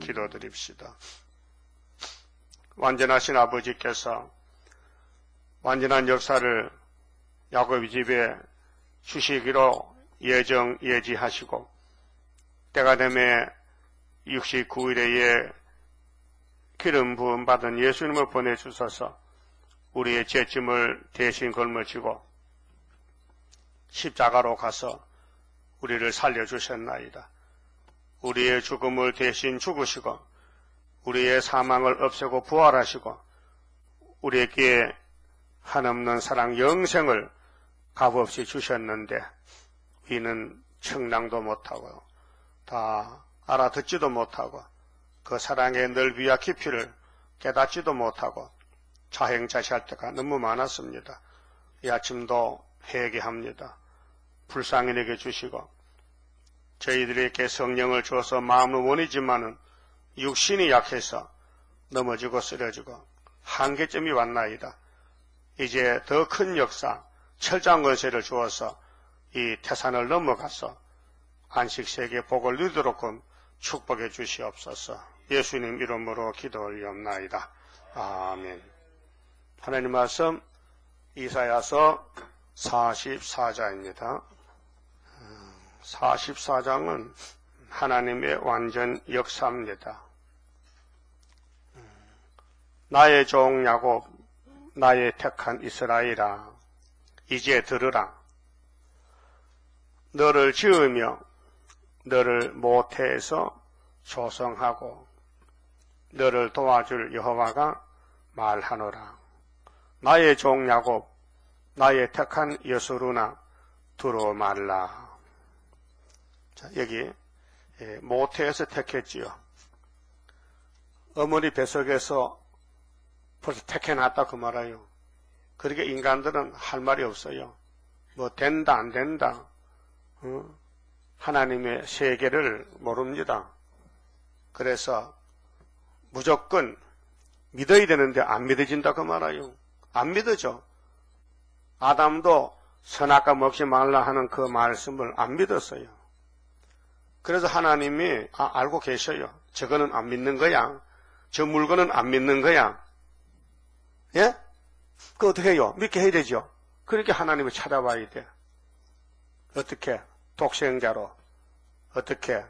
기도드립시다. 완전하신 아버지께서 완전한 역사를 야곱의 집에 주시기로 예지하시고 때가 되매 69일에 기름 부음 받은 예수님을 보내주셔서 우리의 죄짐을 대신 걸머지고 십자가로 가서 우리를 살려주셨나이다. 우리의 죽음을 대신 죽으시고 우리의 사망을 없애고 부활하시고 우리에게 한없는 사랑 영생을 값없이 주셨는데 이는 청량도 못하고 다 알아듣지도 못하고 그 사랑의 넓이와 깊이를 깨닫지도 못하고 자행자시할 때가 너무 많았습니다. 이 아침도 회개합니다. 불쌍인에게 주시고 저희들에게 성령을 주어서 마음은 원이지만은 육신이 약해서 넘어지고 쓰러지고 한계점이 왔나이다. 이제 더 큰 역사 철장 권세를 주어서 이 태산을 넘어가서 안식세계 복을 누리도록 축복해 주시옵소서. 예수님 이름으로 기도 올리옵나이다. 아멘. 하나님 말씀 이사야서 44장입니다. 44장은 하나님의 완전 역사입니다. 나의 종 야곱, 나의 택한 이스라엘아, 이제 들으라. 너를 지으며 너를 모태에서 조성하고 너를 도와줄 여호와가 말하노라. 나의 종 야곱, 나의 택한 여수루나 두루 말라. 자, 여기 모태에서 택했지요. 어머니 뱃속에서 벌써 택해놨다 그 말이에요. 그렇게 인간들은 할 말이 없어요. 뭐 된다 안 된다. 하나님의 세계를 모릅니다. 그래서 무조건 믿어야 되는데 안 믿어진다 그 말이에요. 안 믿어져. 아담도 선악과 먹지 말라 하는 그 말씀을 안 믿었어요. 그래서 하나님이 알고 계셔요. 저거는 안 믿는 거야. 저 물건은 안 믿는 거야. 예? 그거 어떻게 해요? 믿게 해야 되죠. 그렇게 하나님을 찾아봐야 돼. 어떻게? 독생자로. 어떻게?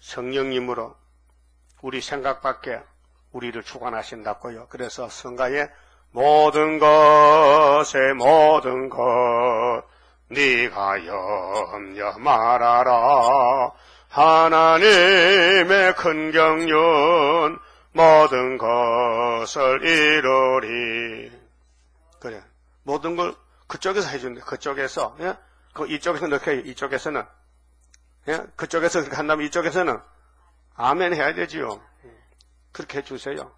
성령님으로 우리 생각 밖에 우리를 주관하신다고요. 그래서 성가에 모든 것에 모든 것 네가 염려 말아라. 하나님의 큰 경륜 모든 것을 이루리. 그래. 모든 걸 그쪽에서 해준대. 그쪽에서. 예? 이쪽에서 넣게 해요. 이쪽에서는. 예? 그쪽에서 그렇게 한다면 이쪽에서는 아멘 해야 되지요. 그렇게 해주세요.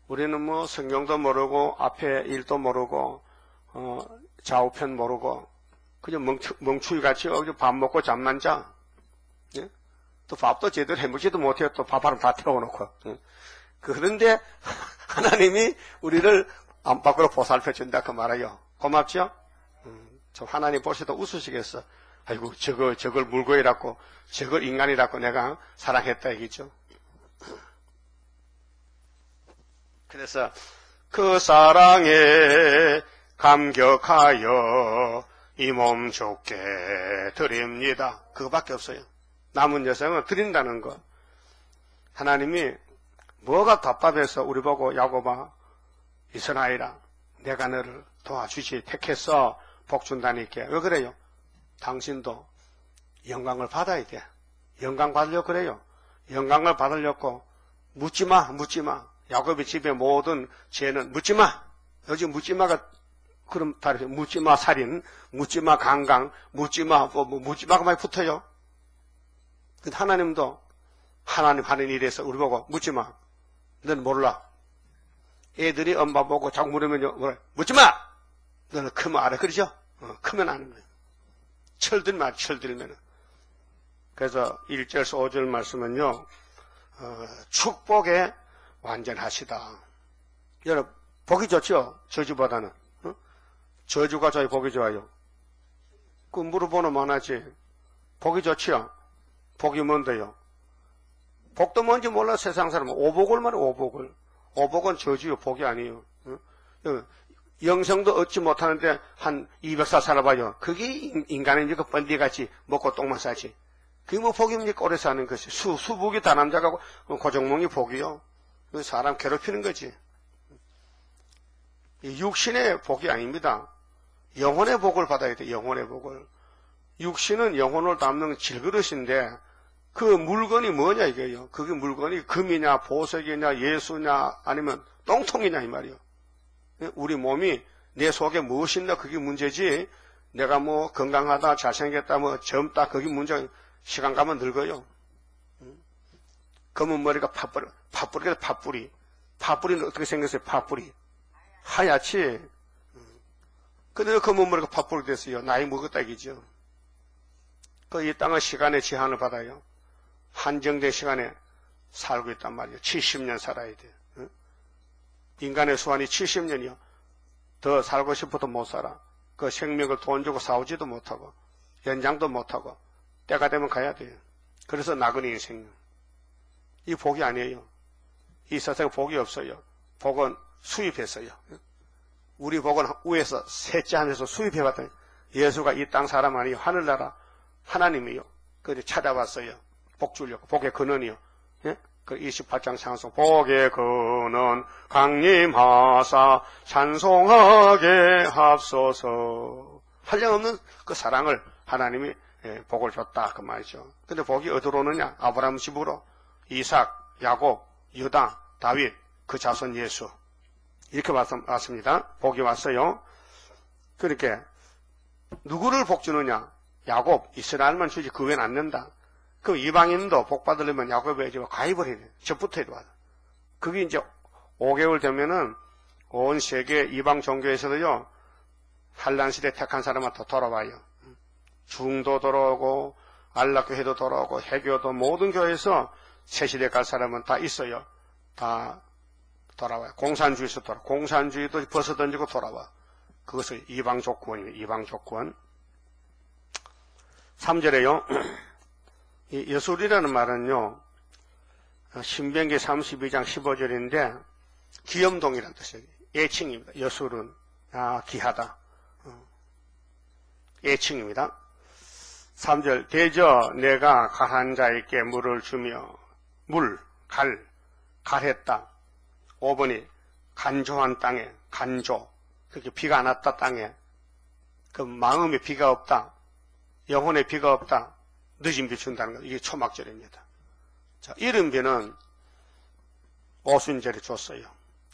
우리는 뭐 성경도 모르고 앞에 일도 모르고 좌우편 모르고 그냥 멍충이같이 밥 먹고 잠만 자. 예? 또 밥도 제대로 해먹지도 못해요. 또 밥알은 다 태워놓고. 예? 그런데 하나님이 우리를 안 밖으로 보살펴 준다 그 말이에요. 고맙죠? 저 하나님 보시도 웃으시겠어. 아이고 저걸 물고이라고 저걸 인간이라고 내가 사랑했다 얘기죠. 그래서 그 사랑에 감격하여 이 몸 좋게 드립니다. 그거밖에 없어요. 남은 여생은 드린다는 거. 하나님이 뭐가 답답해서 우리 보고 야곱아 이스라엘아 내가 너를 도와주지 택했어 복 준다니까. 왜 그래요? 당신도 영광을 받아야 돼. 영광 받으려고 그래요. 영광을 받으려고 묻지마. 야곱의 집의 모든 죄는 묻지마. 요즘 묻지마가 그럼 다르죠. 묻지마 살인, 묻지마 강강, 묻지마 묻지마가 많이 붙어요. 근데 하나님도 하나님 하는 일에서 우리 보고 묻지마. 너는 몰라. 애들이 엄마 보고 자꾸 물으면 뭐래? 묻지마. 너는 크면 알아. 그러죠? 크면 아는 거예요. 철들면. 그래서 1절에서 5절 말씀은요, 축복에 완전하시다. 여러분, 복이 좋죠? 저주보다는. 저주가 저희 복이 좋아요. 그 물어보는 많아지. 복이 좋지요? 복이 뭔데요? 복도 뭔지 몰라 세상 사람은 오복을 말해, 오복을. 오복은 저주요, 복이 아니에요. 영생도 얻지 못하는데 한 200살 살아봐요. 그게 인간이니까 번디같이 먹고 똥만 싸지. 그게 뭐 복입니까? 오래 사는 것이. 수복이 다남자가고 고종몽이 복이요. 사람 괴롭히는 거지. 육신의 복이 아닙니다. 영혼의 복을 받아야 돼, 영혼의 복을. 육신은 영혼을 담는 질그릇인데 그 물건이 뭐냐 이거예요. 그게 물건이 금이냐 보석이냐 예수냐 아니면 똥통이냐 이 말이요. 우리 몸이 내 속에 무엇이 있나 그게 문제지. 내가 뭐 건강하다 잘생겼다 뭐 젊다 그게 문제. 시간 가면 늙어요. 검은 머리가 팥뿌리가 팥뿌리. 팥뿌리는 어떻게 생겼어요? 팥뿌리. 하얗지. 근데 검은 머리가 팥뿌리 됐어요. 나이 먹었다 이기죠. 이 땅은 시간의 제한을 받아요. 한정된 시간에 살고 있단 말이에요. 70년 살아야 돼. 인간의 수완이 70년이요. 더 살고 싶어도 못 살아. 그 생명을 돈 주고 사오지도 못하고 연장도 못하고 때가 되면 가야 돼요. 그래서 나그네 인생. 이 복이 아니에요. 이 세상에 복이 없어요. 복은 수입했어요. 우리 복은 위에서 셋째 하늘에서 수입해봤더니 예수가 이 땅 사람 아니요 하늘나라 하나님이요. 그래서 찾아왔어요. 복 주려고. 복의 근원이요. 예? 그 28장 찬송. 복의 근원 강림하사 찬송하게 합소서. 한량없는 그 사랑을 하나님이 복을 줬다 그 말이죠. 근데 복이 어디로 오느냐? 아브라함 집으로 이삭, 야곱, 유다, 다윗, 그 자손 예수. 이렇게 왔습니다. 복이 왔어요. 그렇게 누구를 복 주느냐? 야곱, 이스라엘만 주지 그 외엔 안 된다. 그 이방인도 복 받으려면 야곱에 이제 가입을 해야 돼. 저부터 해야 돼. 그게 이제 5개월 되면은 온 세계 이방 종교에서도요, 한란 시대 택한 사람한테 돌아와요. 중도 돌아오고, 안락교회도 돌아오고, 해교도 모든 교회에서 새 시대 갈 사람은 다 있어요. 다 돌아와요. 공산주의에서 돌아와. 공산주의도 벗어던지고 돌아와. 그것을 이방 족구원이에요. 이방 족구원. 3절에요. 이 여술이라는 말은요, 신명기 32장 15절인데, 기염동이라는 뜻이에요. 애칭입니다. 여술은, 기하다. 애칭입니다. 3절, 대저 내가 갈한 자에게 물을 주며, 갈했다. 5번이 간조한 땅에, 간조. 그렇게 비가 안 왔다 땅에. 그 마음에 비가 없다. 영혼에 비가 없다. 늦은 비 준다는 것. 이게 초막절입니다. 자, 이른 비는 오순절에 줬어요.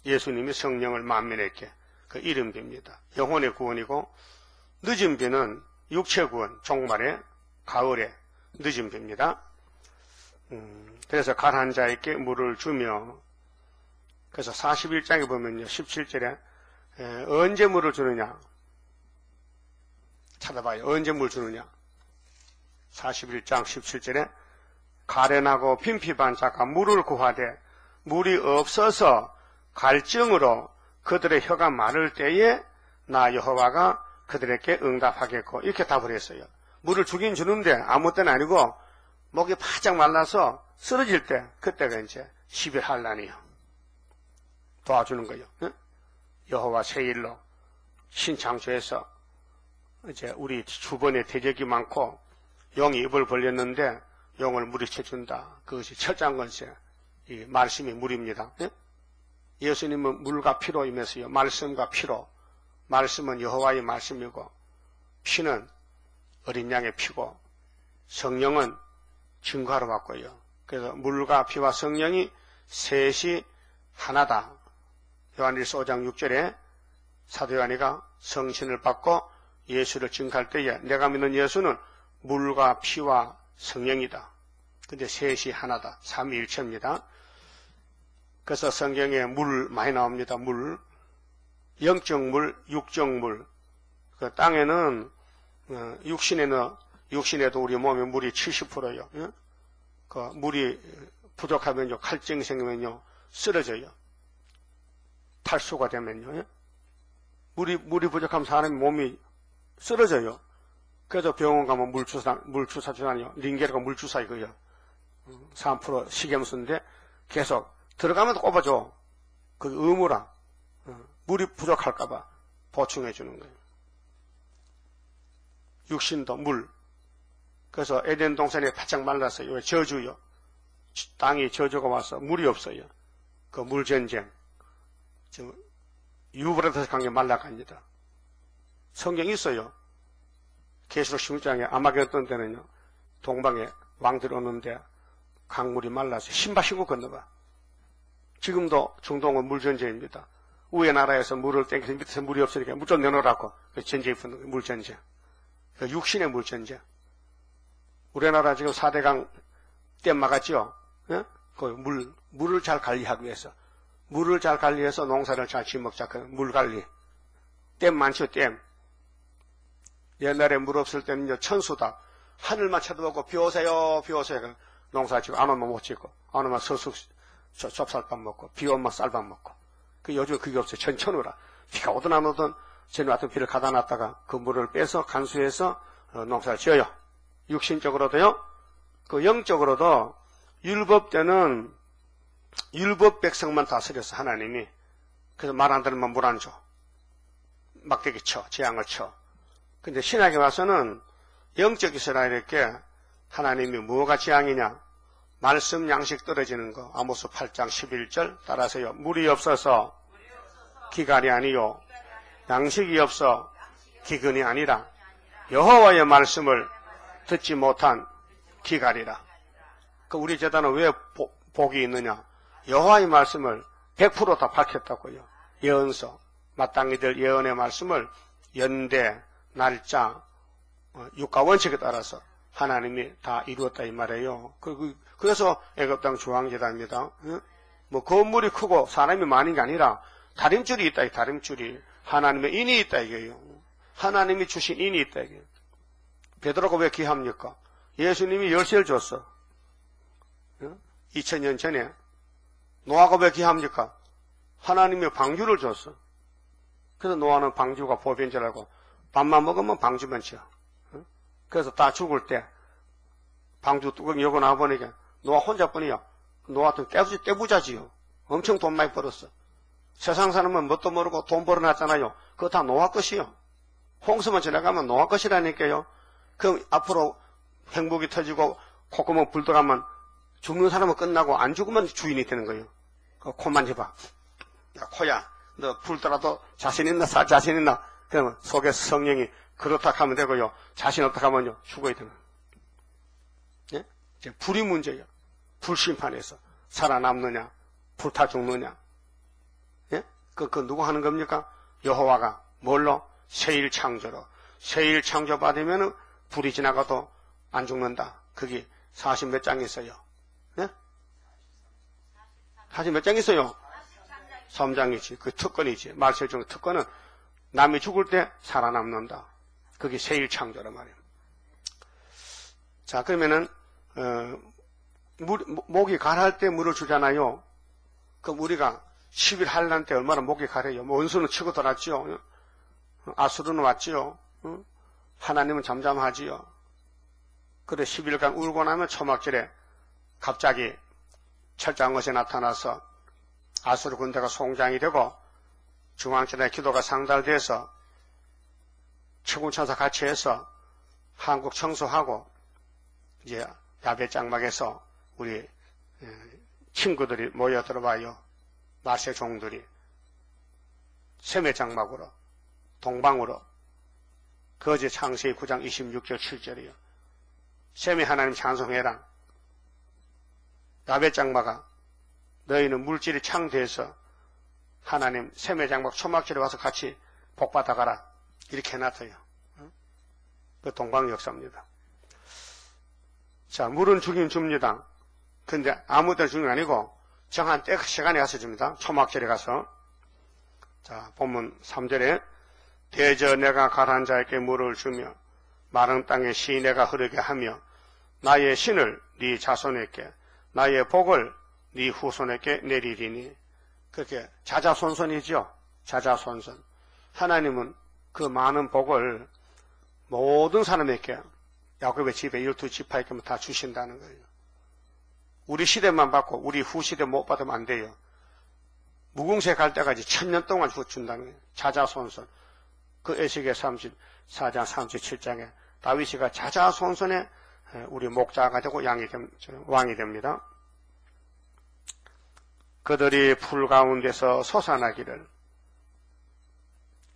예수님이 성령을 만민에게. 그 이른 비입니다. 영혼의 구원이고, 늦은 비는 육체 구원, 종말에, 가을에 늦은 비입니다. 그래서 갈한 자에게 물을 주며, 그래서 41장에 보면요, 17절에, 언제 물을 주느냐? 찾아봐요. 언제 물 주느냐? 41장 17절에 가련하고 빈핍한 자가 물을 구하되 물이 없어서 갈증으로 그들의 혀가 마를 때에 나 여호와가 그들에게 응답하겠고 이렇게 답을 했어요. 물을 주긴 주는데 아무 때는 아니고 목이 바짝 말라서 쓰러질 때 그때가 이제 10일 한란이요. 도와주는 거예요. 여호와 세일로 신창조에서 이제 우리 주변에 대적이 많고 용이 입을 벌렸는데 용을 물리쳐준다. 그것이 철장건세. 이 말씀이 물입니다. 예수님은 물과 피로이면서요. 말씀과 피로. 말씀은 여호와의 말씀이고 피는 어린 양의 피고 성령은 증거하러 왔고요. 그래서 물과 피와 성령이 셋이 하나다. 요한일서 5장 6절에 사도 요한이가 성신을 받고 예수를 증거할 때에 내가 믿는 예수는 물과 피와 성령이다. 근데 셋이 하나다. 삼위일체입니다. 그래서 성경에 물 많이 나옵니다. 물. 영적 물, 육적 물. 그 땅에는 육신에도 우리 몸에 물이 70%요. 그 물이 부족하면요, 갈증이 생기면요, 쓰러져요. 탈수가 되면요. 물이 부족하면 사람의 몸이 쓰러져요. 그래서 병원 가면 물주사 주나요? 링겔가 물주사 이거요. 3% 식염수인데 계속 들어가면 꼽아줘. 그 의무라. 물이 부족할까봐 보충해 주는 거예요. 육신도 물. 그래서 에덴 동산이 바짝 말랐어요. 왜? 저주요. 땅이 저주가 와서 물이 없어요. 그 물전쟁. 지금 유브라데스 강에 말라갑니다. 성경이 있어요. 계시록 16장에 아마겟돈 때는요. 동방에 왕들이 오는데 강물이 말라서 신발 신고 건너가. 지금도 중동은 물전쟁입니다. 위에 나라에서 물을 땡겨서 밑에서 물이 없으니까 물 좀 내놓으라고 전쟁이 붙는 거예요. 물전쟁. 육신의 물전쟁. 우리나라 지금 4대강 댐 막았죠? 예? 그 물을 잘 관리하기 위해서. 물을 잘 관리해서 농사를 잘 지먹자. 그 물 관리. 댐 많죠, 댐. 옛날에 물 없을 때는요, 천수다. 하늘만 쳐다보고 비 오세요, 비 오세요. 농사 짓고, 안 오면 못 짓고, 안 오면 서숙, 좁쌀밥 먹고, 비 오면 쌀밥 먹고. 요즘 그게 없어요. 전천후라. 비가 오든 안 오든, 전에 왔던 비를 가다 놨다가 그 물을 빼서 간수해서 농사를 지어요. 육신적으로도요, 그 영적으로도 율법 때는 율법 백성만 다스렸어, 하나님이. 그래서 말 안 들으면 물 안 줘. 막대기 쳐, 재앙을 쳐. 근데 신약에 와서는 영적 이스라엘에게 하나님이 뭐가 재앙이냐? 말씀 양식 떨어지는 거. 아모스 8장 11절 따라서요. 물이 없어서 기갈이 아니요. 양식이 없어 기근이 아니라 여호와의 말씀을 듣지 못한 기갈이라. 그 우리 제단은 왜 복이 있느냐? 여호와의 말씀을 100% 다 밝혔다고요. 예언서, 마땅히들 예언의 말씀을 연대, 날짜, 육가 원칙에 따라서 하나님이 다 이루었다 이 말이에요. 그래서 애굽 땅 중앙제단입니다. 뭐 건물이 크고 사람이 많은 게 아니라 다림줄이 있다, 이 다림줄이. 하나님의 인이 있다 이게요. 하나님이 주신 인이 있다 이게. 베드로가 왜 귀합니까? 예수님이 열쇠를 줬어. 2000년 전에. 노아가 왜 귀합니까? 하나님이 방주를 줬어. 그래서 노아는 방주가 보배인 줄 알고 밥만 먹으면 방주만 쳐. 그래서 다 죽을 때 방주 뚜껑 열고 나와보니까 노아 혼자뿐이야. 노아도 떼부자지요. 엄청 돈 많이 벌었어. 세상 사람은 뭣도 모르고 돈 벌어놨잖아요. 그거 다 노아 것이요. 홍수만 지나가면 노아 것이라니까요. 그럼 앞으로 행복이 터지고 콧구멍 불 들어가면 죽는 사람은 끝나고 안 죽으면 주인이 되는 거예요. 코 만져봐. 야, 코야, 너 불 들어도 자신 있나? 살 자신 있나? 그러면 속에서 성령이 그렇다 하면 되고요. 자신 없다 하면요. 죽어야 되는 거예요. 예? 이제 불이 문제예요. 불심판에서 살아남느냐? 불타 죽느냐? 예? 그 누구 하는 겁니까? 여호와가 뭘로? 새일 창조로. 새일 창조 받으면 불이 지나가도 안 죽는다. 그게 40 몇 장 있어요. 예? 40 몇 장 있어요? 3장이지. 그 특권이지. 말세 중 특권은 남이 죽을 때 살아남는다. 그게 새일 창조란 말이에요. 자, 그러면은, 목이 가라할 때 물을 주잖아요. 그럼 우리가 10일 한란 때 얼마나 목이 가려요. 원수는 치고 돌았지요. 아수르는 왔지요. 하나님은 잠잠하지요. 그래 10일간 울고 나면 초막절에 갑자기 철장것에 나타나서 아수르 군대가 송장이 되고 중앙천의 기도가 상달돼서 천군천사 같이 해서 한국 청소하고 이제 야베 장막에서 우리 친구들이 모여 들어와요. 마세 종들이 셈의 장막으로 동방으로 거제 창세기 9장 26절 7절이요. 셈이 하나님 찬송해라. 야베 장막아 너희는 물질이 창대해서 하나님 셈의 장막 초막절에 와서 같이 복받아가라. 이렇게 해놨어요. 그 동방 역사입니다. 자, 물은 주긴 줍니다. 근데 아무 데나 주는 게 아니고 정한 때 시간에 가서 줍니다. 초막절에 가서. 자, 본문 3절에 대저 내가 가라한 자에게 물을 주며 마른 땅에 시내가 흐르게 하며 나의 신을 네 자손에게 나의 복을 네 후손에게 내리리니. 그렇게 자자손손이죠. 자자손손. 하나님은 그 많은 복을 모든 사람에게 야곱의 집에 12지파에게 다 주신다는 거예요. 우리 시대만 받고 우리 후시대 못 받으면 안 돼요. 무궁세 갈 때까지 1000년 동안 준다는 거예요. 자자손손. 그 에스겔 34장 37장에 다윗이가 자자손손에 우리 목자가 되고 왕이 됩니다. 그들이 풀 가운데서 솟아나기를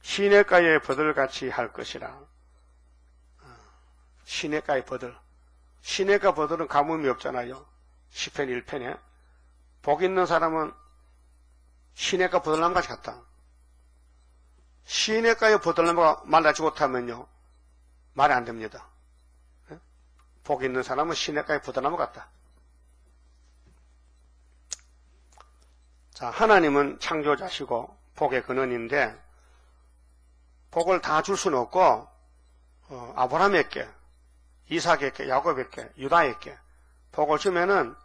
시냇가의 버들같이 할 것이라. 시냇가의 버들. 시냇가 버들은 가뭄이 없잖아요. 시편 1편에. 복 있는 사람은 시냇가 버들나무같이 같다. 시냇가의 버들나무가 말라지 못하면요, 말이 안 됩니다. 복 있는 사람은 시냇가의 버들나무 같다. 자, 하나님은 창조자시고 복의 근원인데 복을 다 줄 수는 없고 아브라함에게, 이삭에게, 야곱에게, 유다에게 복을 주면은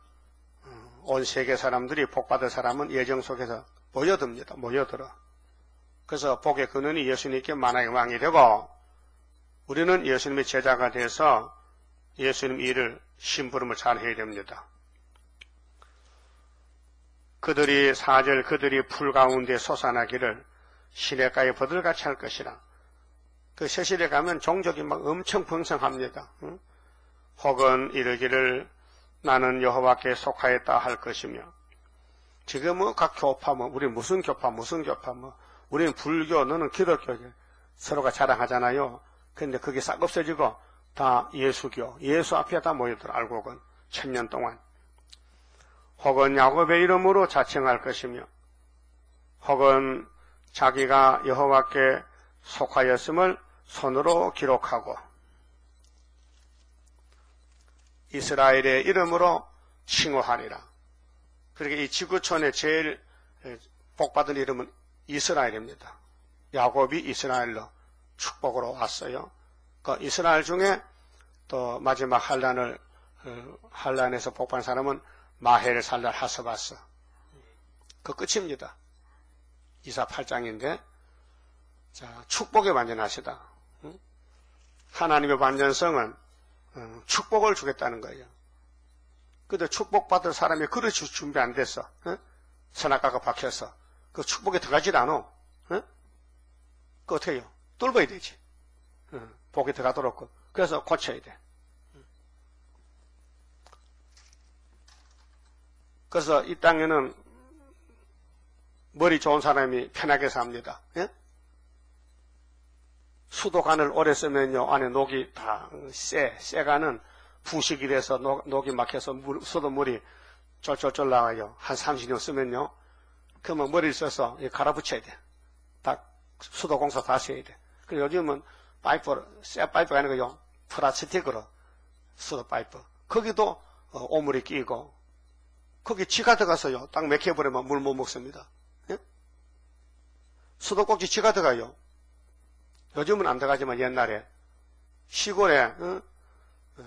온 세계 사람들이 복받을 사람은 예정 속에서 모여듭니다. 모여들어. 그래서 복의 근원이 예수님께 만왕의 왕이 되고 우리는 예수님의 제자가 돼서 예수님 일을 심부름을 잘 해야 됩니다. 그들이 4절 그들이 풀 가운데 솟아나기를 시냇가에 버들같이 할 것이라. 그 세실에 가면 종족이 막 엄청 풍성합니다. 혹은 이르기를 나는 여호와께 속하였다 할 것이며. 지금 뭐 각 교파 우리 무슨 교파 우리는 불교, 너는 기독교 서로가 자랑하잖아요. 근데 그게 싹 없어지고 다 예수교, 예수 앞에 다 모여들어. 알고는 1000년 동안. 혹은 야곱의 이름으로 자칭할 것이며, 혹은 자기가 여호와께 속하였음을 손으로 기록하고 이스라엘의 이름으로 칭호하리라. 그러니까 이 지구촌의 제일 복받은 이름은 이스라엘입니다. 야곱이 이스라엘로 축복으로 왔어요. 그 이스라엘 중에 또 마지막 한란에서 복받은 사람은 마헬 살랄 하스바스. 그 끝입니다. 이사 8장인데, 자, 축복의 완전하시다. 하나님의 완전성은 축복을 주겠다는 거예요. 근데 축복받을 사람이 그릇이 준비 안 됐어. 선악과가 박혀서. 그 축복에 들어가질 않아. 그 어떻게 해요? 뚫어야 되지. 복이 들어가도록. 그래서 고쳐야 돼. 그래서 이 땅에는 머리 좋은 사람이 편하게 삽니다. 예? 수도관을 오래 쓰면요, 안에 녹이 다 쇠가는 부식이 돼서 녹이 막혀서 수도물이 쫄쫄쫄 나와요. 한 30년 쓰면요. 그러면 머리를 써서 갈아붙여야 돼. 다 수도공사 다시 해야 돼. 그리고 요즘은 쇠 파이프가 아니고 요 플라스틱으로 수도 파이프. 거기도 오물이 끼고 거기 쥐가 들어가서요. 딱 맥혀버리면 물 못 먹습니다. 예? 수도꼭지 쥐가 들어가요. 요즘은 안 들어가지만 옛날에 시골에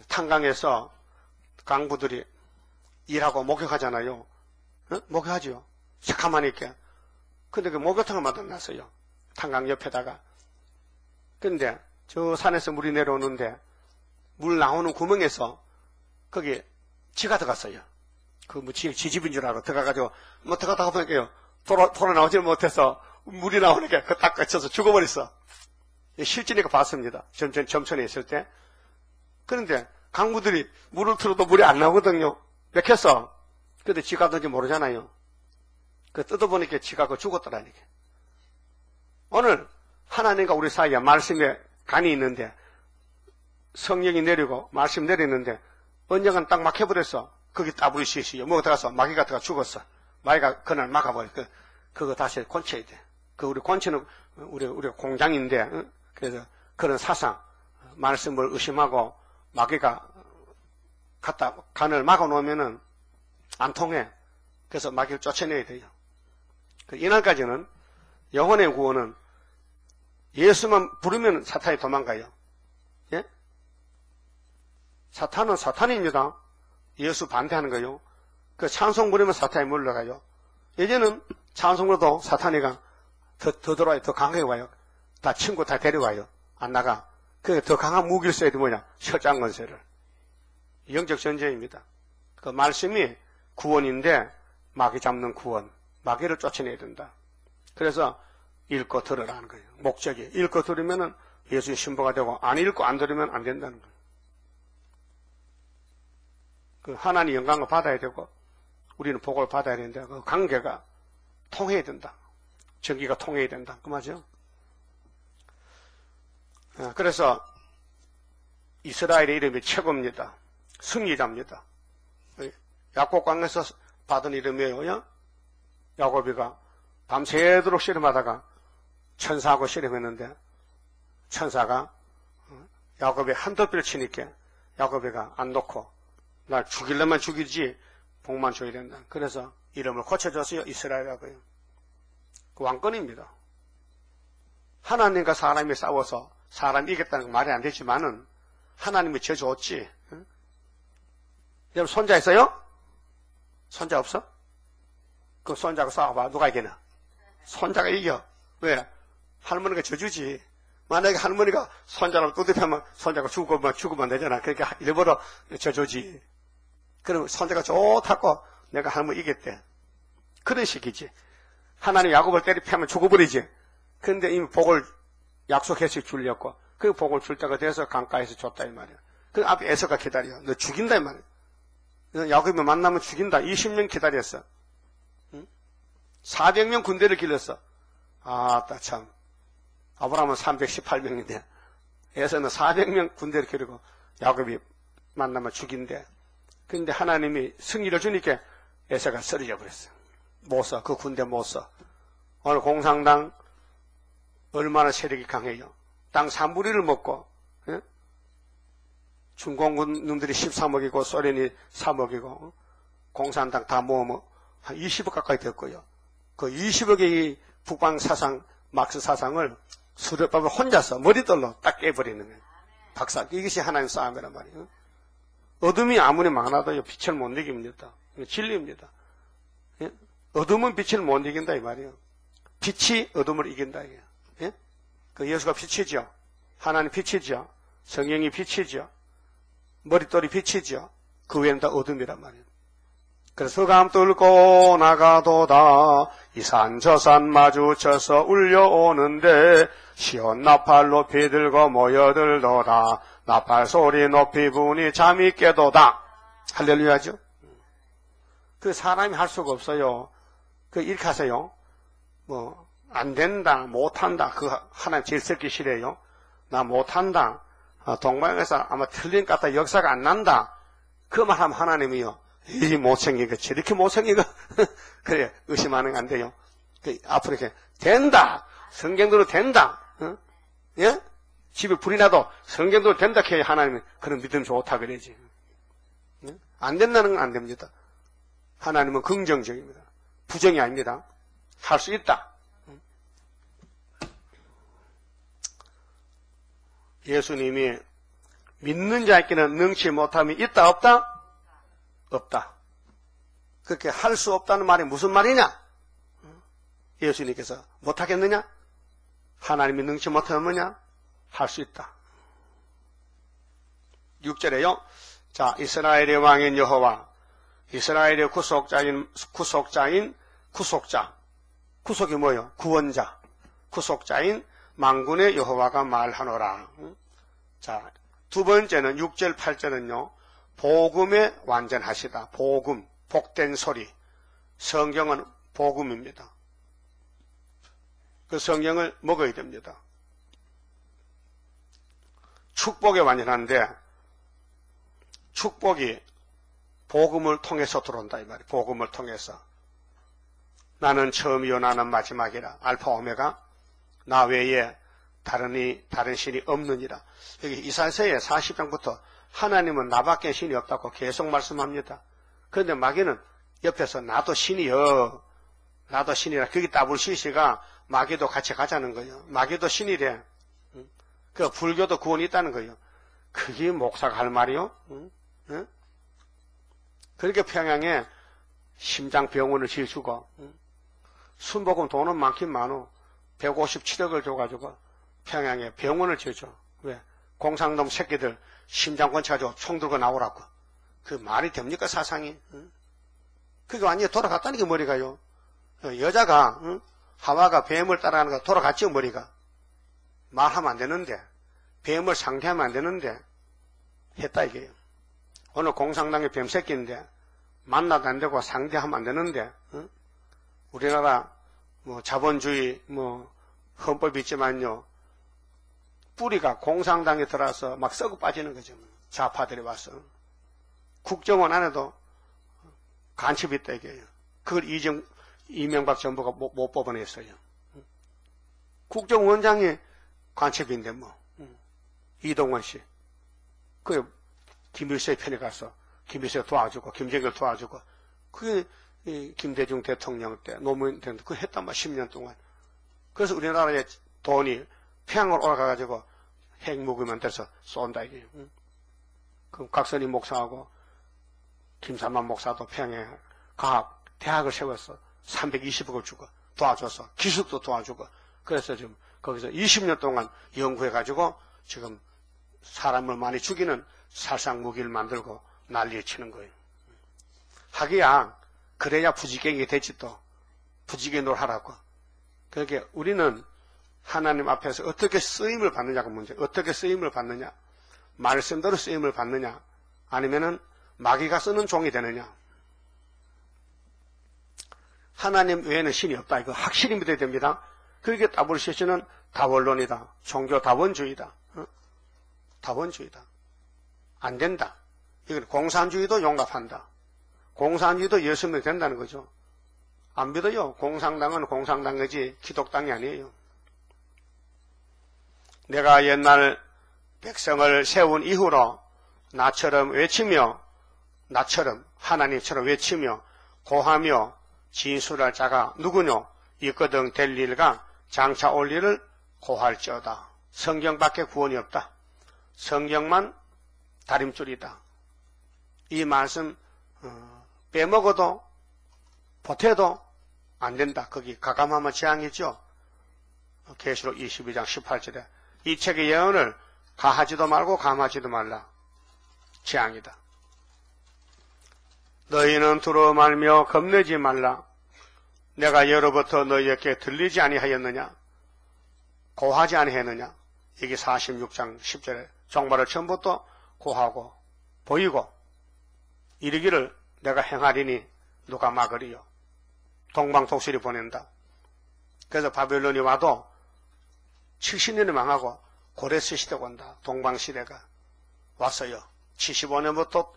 탄강에서 강부들이 일하고 목욕하잖아요. 목욕하지요. 새카만 있게. 근데 그 목욕탕을 만들어놨어요. 탄강 옆에다가. 근데 저 산에서 물이 내려오는데 물 나오는 구멍에서 거기 쥐가 들어갔어요. 그 지집인 줄 알고 들어가가지고 들어가다가 보니까요. 돌아 나오지 못해서 물이 나오니까 그 딱 갇혀서 죽어버렸어. 실제니까 봤습니다. 점천에 있을 때. 그런데 강부들이 물을 틀어도 물이 안 나오거든요. 맥혔어. 근데 쥐가 어떤지 모르잖아요. 그 뜯어보니까 쥐가 그 죽었더라니까. 오늘 하나님과 우리 사이에 말씀에 간이 있는데 성령이 내리고 말씀 내리는데 언젠간 딱 막혀버렸어. 거기 따블이 시시요. 뭐가 들어가서 마귀가 들어가 죽었어. 마귀가 그날 막아버려. 그거 다시 곤쳐야 돼. 우리 곤치는 우리 공장인데, 그래서 그런 사상, 말씀을 의심하고 마귀가 갖다 간을 막아놓으면은 안 통해. 그래서 마귀를 쫓아내야 돼요. 이날까지는 영혼의 구원은 예수만 부르면 사탄이 도망가요. 예? 사탄은 사탄입니다. 예수 반대하는 거요. 그 찬송 부르면 사탄이 물러가요. 예전은 찬송으로도 사탄이가 더 들어와요. 더 강하게 와요. 다 친구 다 데려와요. 안 나가. 그 더 강한 무기를 써야 돼 뭐냐? 혈장건세를. 영적 전쟁입니다. 그 말씀이 구원인데 마귀 잡는 구원, 마귀를 쫓아내야 된다. 그래서 읽고 들으라는 거예요. 목적이 읽고 들으면은 예수의 신부가 되고 안 읽고 안 들으면 안 된다는 거예요. 그 하나님 영광을 받아야 되고 우리는 복을 받아야 되는데 그 관계가 통해야 된다. 전기가 통해야 된다. 그 말이죠. 그래서 이스라엘의 이름이 최고입니다. 승리자입니다. 야곱강에서 받은 이름이에요. 야곱이가 밤새도록 씨름하다가 천사하고 씨름했는데 천사가 야곱의 한도뼈를 치니까 야곱이가 안 놓고 날 죽이려면 죽이지 복만 줘야 된다. 그래서 이름을 고쳐줬어요. 이스라엘이라고요. 그 왕권입니다. 하나님과 사람이 싸워서 사람이 이겼다는 건 말이 안 되지만은 하나님이 저 줬지. 응? 여러분 손자 있어요? 손자 없어? 그 손자하고 싸워봐. 누가 이기나? 손자가 이겨. 왜? 할머니가 져주지. 만약에 할머니가 손자를 두드리면 손자가 죽으면 되잖아. 그러니까 일부러 져주지. 그럼 손자가 좋다고 내가 할머니 이겼대. 그런 식이지. 하나님 야곱을 때리 패면 죽어버리지. 근데 이미 복을 약속해서 주려고 그 복을 줄 때가 돼서 강가에서 줬다 이 말이야. 그 앞에 에서가 기다려. 너 죽인다 이 말이야. 야곱이 만나면 죽인다. 20년 기다렸어. 응? 400명 군대를 길렀어. 아따 참. 아브라함은 318명인데 에서는 400명 군대를 기르고 야곱이 만나면 죽인대. 근데 하나님이 승리를 주니까 에서가 쓰러져 버렸어. 못 써. 그 군대 못 써. 오늘 공산당 얼마나 세력이 강해요. 땅 3분의 1을 먹고 예? 중공군 놈들이 13억이고 소련이 3억이고 공산당 다 모으면 한 20억 가까이 됐고요. 그 20억의 북방 사상 막스 사상을 수렵밥을 혼자서 머리돌로 딱 깨버리는 거예요. 박사. 이것이 하나님 싸움이란 말이에요. 어둠이 아무리 많아도요 빛을 못 이깁니다. 진리입니다. 예? 어둠은 빛을 못 이긴다 이 말이에요. 빛이 어둠을 이긴다 이게. 예? 그 예수가 빛이죠. 하나님 빛이죠. 성령이 빛이죠. 머릿돌이 빛이죠. 그 외에는 다 어둠이란 말이에요. 그래서 감 뚫고 나가도다 이 산 저 산 마주쳐서 울려오는데 시온 나팔 높이 들고 모여들도다 나팔 소리 높이 부니 잠이 깨도다. 할렐루야죠. 그 사람이 할 수가 없어요. 그 이렇게 하세요. 뭐 안 된다, 못한다. 그거 하나님 제일 듣기 싫어요. 나 못한다. 동방에서 아마 틀린 것 같다. 역사가 안 난다. 그 말 하면 하나님이요. 이 못생긴 거, 저렇게 못생긴 거. 그래, 의심하는 거 안 돼요. 앞으로 이렇게, 된다! 성경대로 된다! 어? 예? 집에 불이 나도 성경대로 된다. 해야 하나님이 그런 믿음 좋다. 그러지. 예? 안 된다는 건 안 됩니다. 하나님은 긍정적입니다. 부정이 아닙니다. 할 수 있다. 예수님이 믿는 자에게는 능치 못함이 있다 없다? 없다. 그렇게 할 수 없다는 말이 무슨 말이냐? 예수님께서 못하겠느냐? 하나님이 능치 못하면 뭐냐? 할 수 있다. 6절에요. 자, 이스라엘의 왕인 여호와, 이스라엘의 구속자. 구속이 뭐예요? 구원자. 구속자인 만군의 여호와가 말하노라. 자, 두 번째는 6절, 8절은요. 복음에 완전하시다. 복음, 복된 소리. 성경은 복음입니다. 그 성경을 먹어야 됩니다. 축복에 완전한데 축복이 복음을 통해서 들어온다 이 말이에요. 복음을 통해서. 나는 처음이요 나는 마지막이라. 알파 오메가. 나 외에 다른 신이 없느니라. 여기 이사야서의 40장부터 하나님은 나밖에 신이 없다고 계속 말씀합니다. 그런데 마귀는 옆에서 나도 신이여. 나도 신이라. 거기 WCC가 마귀도 같이 가자는 거예요. 마귀도 신이래. 그 불교도 구원이 있다는 거예요. 그게 목사가 할 말이요? 응? 그렇게 평양에 심장병원을 지어주고 순복음 돈은 많긴 많어. 157억을 줘가지고 평양에 병원을 지어줘. 왜? 공산동 새끼들 심장권 찾아 총 들고 나오라고. 그 말이 됩니까 사상이? 응? 그게 완전히 돌아갔다는 게 머리가요. 여자가, 하와가 뱀을 따라가는 거 돌아갔죠, 머리가. 말하면 안 되는데, 뱀을 상대하면 안 되는데, 했다, 이게요. 오늘 공산당의 뱀새끼인데, 만나도 안 되고 상대하면 안 되는데, 우리나라, 자본주의, 헌법이 있지만요, 뿌리가 공산당에 들어와서 막 썩어 빠지는 거죠. 좌파들이 와서. 국정원 안에도 간첩이 있다, 이게요. 그걸 이명박 정부가 못 뽑아냈어요. 국정원장이 간첩인데, 이동원 씨. 그, 김일성의 편에 가서, 김일성 도와주고, 김정일 도와주고, 그게, 김대중 대통령 때, 노무현 대통령, 그거 했단 말이야, 10년 동안. 그래서 우리나라의 돈이 평양으로 올라가가지고, 핵무기 만들어서 쏜다, 이게. 그럼 각선희 목사하고, 김삼만 목사도 평양에 과학, 대학을 세웠어. 320억을 주고, 도와줘서, 기술도 도와주고, 그래서 지금, 거기서 20년 동안 연구해가지고, 지금, 사람을 많이 죽이는 살상 무기를 만들고 난리를 치는 거예요. 하기야 그래야 부지경이 되지 또 부지경을 하라고. 그러니까 우리는 하나님 앞에서 어떻게 쓰임을 받느냐가 문제. 어떻게 쓰임을 받느냐? 말씀대로 쓰임을 받느냐? 아니면은 마귀가 쓰는 종이 되느냐? 하나님 외에는 신이 없다. 이거 확실히 믿어야 됩니다. 그렇게 WCC는 다원론이다. 종교 다원주의다. 다원주의다. 안 된다. 이건 공산주의도 용납한다. 공산주의도 예수 믿어도 된다는 거죠. 안 믿어요. 공산당은 공산당이지 기독당이 아니에요. 내가 옛날 백성을 세운 이후로 나처럼 외치며 나처럼 하나님처럼 외치며 고하며 진술할 자가 누구뇨? 있거든 될 일과 장차 올 일을 고할지어다. 성경밖에 구원이 없다. 성경만 다림줄이다. 이 말씀 빼먹어도 보태도 안 된다. 거기 가감하면 재앙이죠. 계시록 22장 18절에 이 책의 예언을 가하지도 말고 감하지도 말라. 재앙이다. 너희는 두려워 말며 겁내지 말라. 내가 예로부터 너희에게 들리지 아니하였느냐? 고하지 아니하였느냐? 이게 46장 10절에 종말을 처음부터 고하고 보이고 이르기를 내가 행하리니 누가 막으리요. 동방독실이 보낸다. 그래서 바벨론이 와도 70년이 망하고 고레스 시대가 온다. 동방시대가 왔어요. 75년부터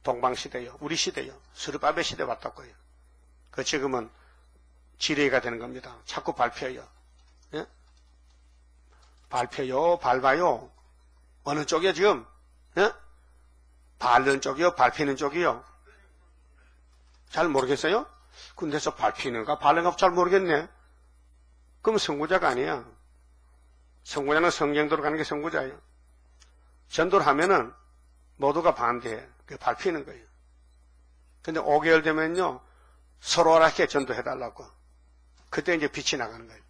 동방시대요. 우리 시대요. 스룹바벨 시대 왔다고요. 그 지금은 지뢰가 되는 겁니다. 자꾸 밟혀요. 예? 밟혀요. 밟아요. 어느 쪽이요 지금? 예? 밟는 쪽이요? 밟히는 쪽이요? 잘 모르겠어요? 근데서 밟히는가 밟는가 잘 모르겠네. 그럼 선구자가 아니야. 선구자는 성경대로 가는 게 선구자예요. 전도를 하면은 모두가 반대해. 그게 밟히는 거예요. 근데 5개월 되면요 서로 이렇게 전도해달라고. 그때 이제 빛이 나가는 거예요.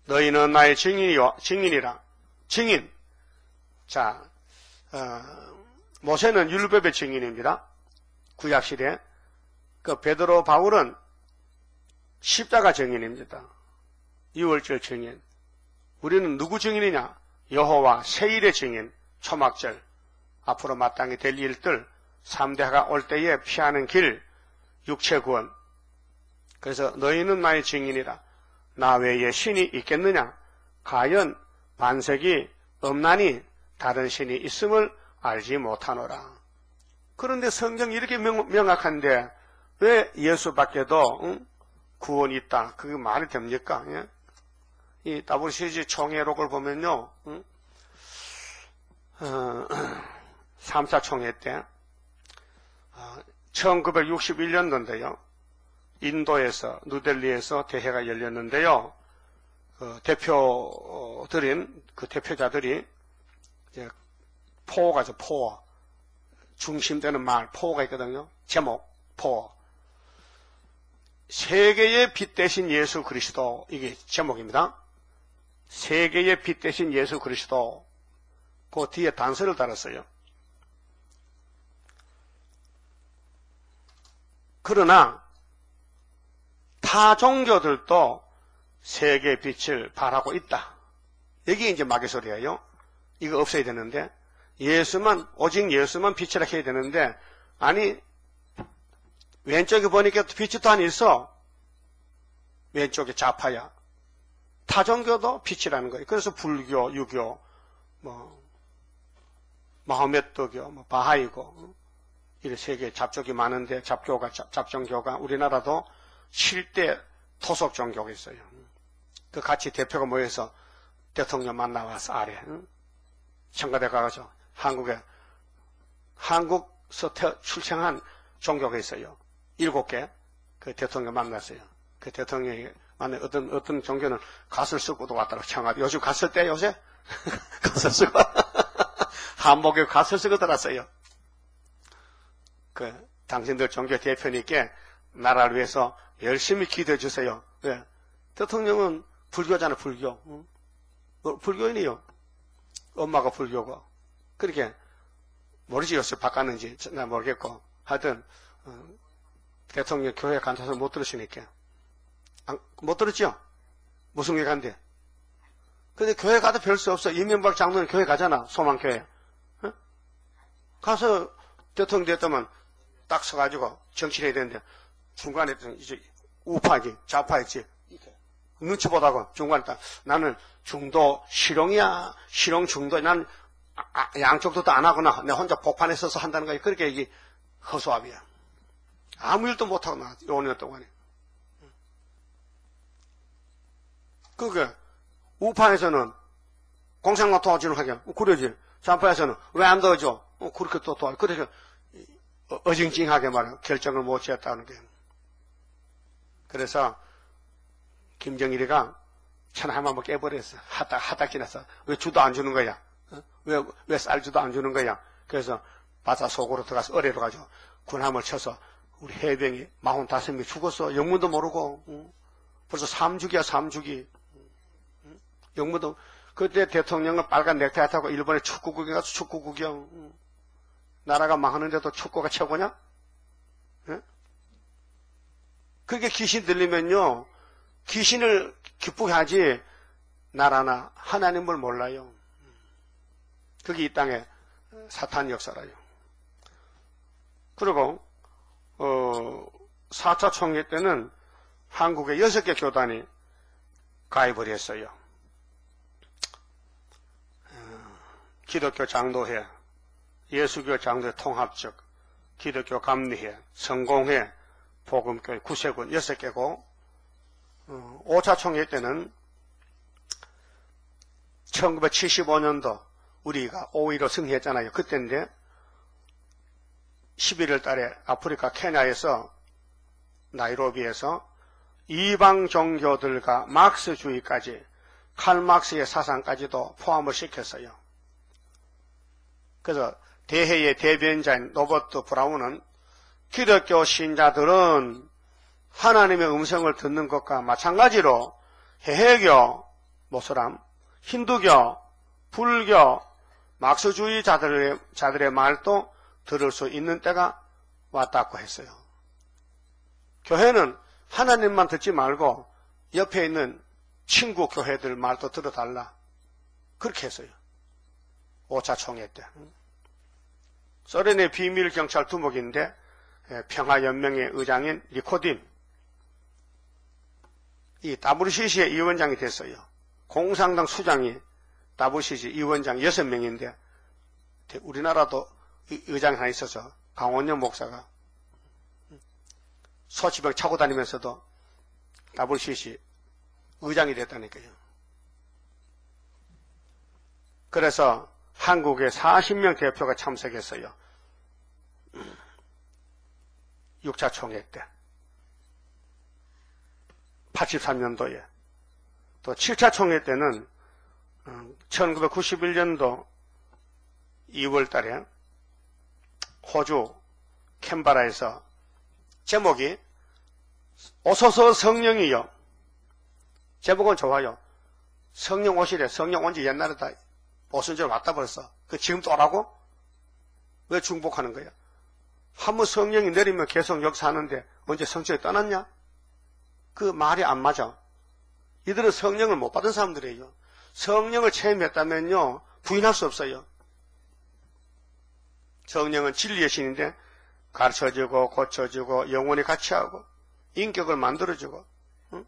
너희는 나의 증인이라. 증인. 자, 모세는 율법의 증인입니다. 구약시대. 그 베드로 바울은 십자가 증인입니다. 유월절 증인. 우리는 누구 증인이냐? 여호와 세일의 증인. 초막절. 앞으로 마땅히 될 일들. 3대가 올 때에 피하는 길. 육체 구원. 그래서 너희는 나의 증인이라. 나 외에 신이 있겠느냐? 가연 반석이 없나니 다른 신이 있음을 알지 못하노라. 그런데 성경이 이렇게 명확한데 왜 예수밖에도 구원이 있다? 그게 말이 됩니까? 예? 이 WCG 총회록을 보면요. 3차 총회 때 1961년도인데요. 인도에서 누델리에서 대회가 열렸는데요. 대표자들이 이제 포어가죠. 포어. 중심되는 말 포어가 있거든요. 제목 포어. 세계의 빛 대신 예수 그리스도, 이게 제목입니다. 세계의 빛 대신 예수 그리스도. 그 뒤에 단서를 달았어요. 그러나 타 종교들도 세계의 빛을 발하고 있다. 여기 이제 마귀 소리예요. 이거 없어야 되는데 오직 예수만 빛이라 해야 되는데 아니 왼쪽에 보니까 빛이 또 하나 있어. 왼쪽에 좌파야. 타 종교도 빛이라는 거예요. 그래서 불교, 유교, 마호메트교, 바하이고 이런 세계 잡족이 많은데 잡종교가 우리나라도 7대 토속 종교가 있어요. 그 같이 대표가 모여서 대통령 만나와서 아래 청와대 가가지고 한국서 출생한 종교가 있어요. 7개 그 대통령 만났어요. 그 대통령이 만나 어떤 종교는 갓을 쓰고도 왔다고 청와대 요즘 갓 쓸 때 요새 갓을 쓰고 한복에 갓을 쓰고 들었어요. 그 당신들 종교 대표님께 나라를 위해서 열심히 기도해 주세요. 왜? 대통령은 불교잖아, 불교. 불교인이요. 엄마가 불교고. 그렇게 모르지 요새 바꿨는지 나 모르겠고. 하여튼 대통령 교회 간다서 못 들으시니까. 못 들었죠? 무슨 교회 간대? 근데 교회 가도 별 수 없어. 이명박 장로는 교회 가잖아. 소망교회. 어? 가서 대통령 됐다면 딱 서가지고 정치를 해야 되는데 중간에 이제 우파지 좌파였지. 눈치 보다가 중간에 딱 나는 중도 실용이야. 실용 중도. 난 양쪽도 안 하거나 내 혼자 복판에 서서 한다는 거야. 그렇게 이게 허수아비야. 아무 일도 못하고 나 5년 동안에. 그게 우파에서는 공산당 도와주는 하게 그러지. 좌파에서는 왜 안 도와줘? 그렇게 또 도와. 그래서 어징징하게 말해 결정을 못 지었다는 게. 그래서 김정일이가 천 한번 깨버렸어. 하다 지났어. 왜 주도 안 주는 거야? 왜 쌀주도 안 주는 거야? 그래서 바다 속으로 들어가서 어뢰로 가지고 군함을 쳐서 우리 해병이 45명이 죽었어. 영문도 모르고. 벌써 3주기야 3주기. 영문도. 그때 대통령은 빨간 넥타이 타고 일본에 축구 구경 가서 축구 구경. 나라가 망하는데도 축구가 최고냐? 그렇게 귀신 들리면요. 귀신을 기쁘게 하지 나라나 하나님을 몰라요. 그게 이 땅의 사탄 역사라요. 그리고 4차 총회 때는 한국에 6개 교단이 가입을 했어요. 기독교 장로회, 예수교 장로회 통합적, 기독교 감리회, 성공회, 복음교회, 구세군 6개고 5차 총회 때는 1975년도 우리가 5.15 승리했잖아요. 그때인데 11월 달에 아프리카 케냐에서 나이로비에서 이방 종교들과 막스주의까지 칼막스의 사상까지도 포함을 시켰어요. 그래서 대회의 대변자인 로버트 브라운은 기독교 신자들은 하나님의 음성을 듣는 것과 마찬가지로 해외교, 모슬람, 힌두교, 불교, 막스주의자들의 말도 들을 수 있는 때가 왔다고 했어요. 교회는 하나님만 듣지 말고 옆에 있는 친구 교회들 말도 들어달라. 그렇게 했어요. 5차 총회 때. 소련의 비밀 경찰 두목인데 평화연맹의 의장인 리코딘, 이 WCC의 위원장이 됐어요. 공산당 수장이 WCC 위원장 6명인데 우리나라도 의장이 하나 있어서 강원영 목사가 소치병 차고 다니면서도 WCC 의장이 됐다니까요. 그래서 한국에 40명 대표가 참석했어요. 6차 총회 때. 83년도에. 또 7차 총회 때는 1991년도 2월 달에 호주 캔버라에서 제목이 오소서 성령이요. 제목은 좋아요. 성령 오시래. 성령 온 지 옛날에 다 오순절 왔다 벌써. 그 지금 또 오라고? 왜 중복하는 거야? 한번 성령이 내리면 계속 역사하는데 언제 성령이 떠났냐? 그 말이 안 맞아. 이들은 성령을 못 받은 사람들이에요. 성령을 체험했다면요, 부인할 수 없어요. 성령은 진리의 신인데 가르쳐주고 고쳐주고 영원히 같이 하고 인격을 만들어주고, 응?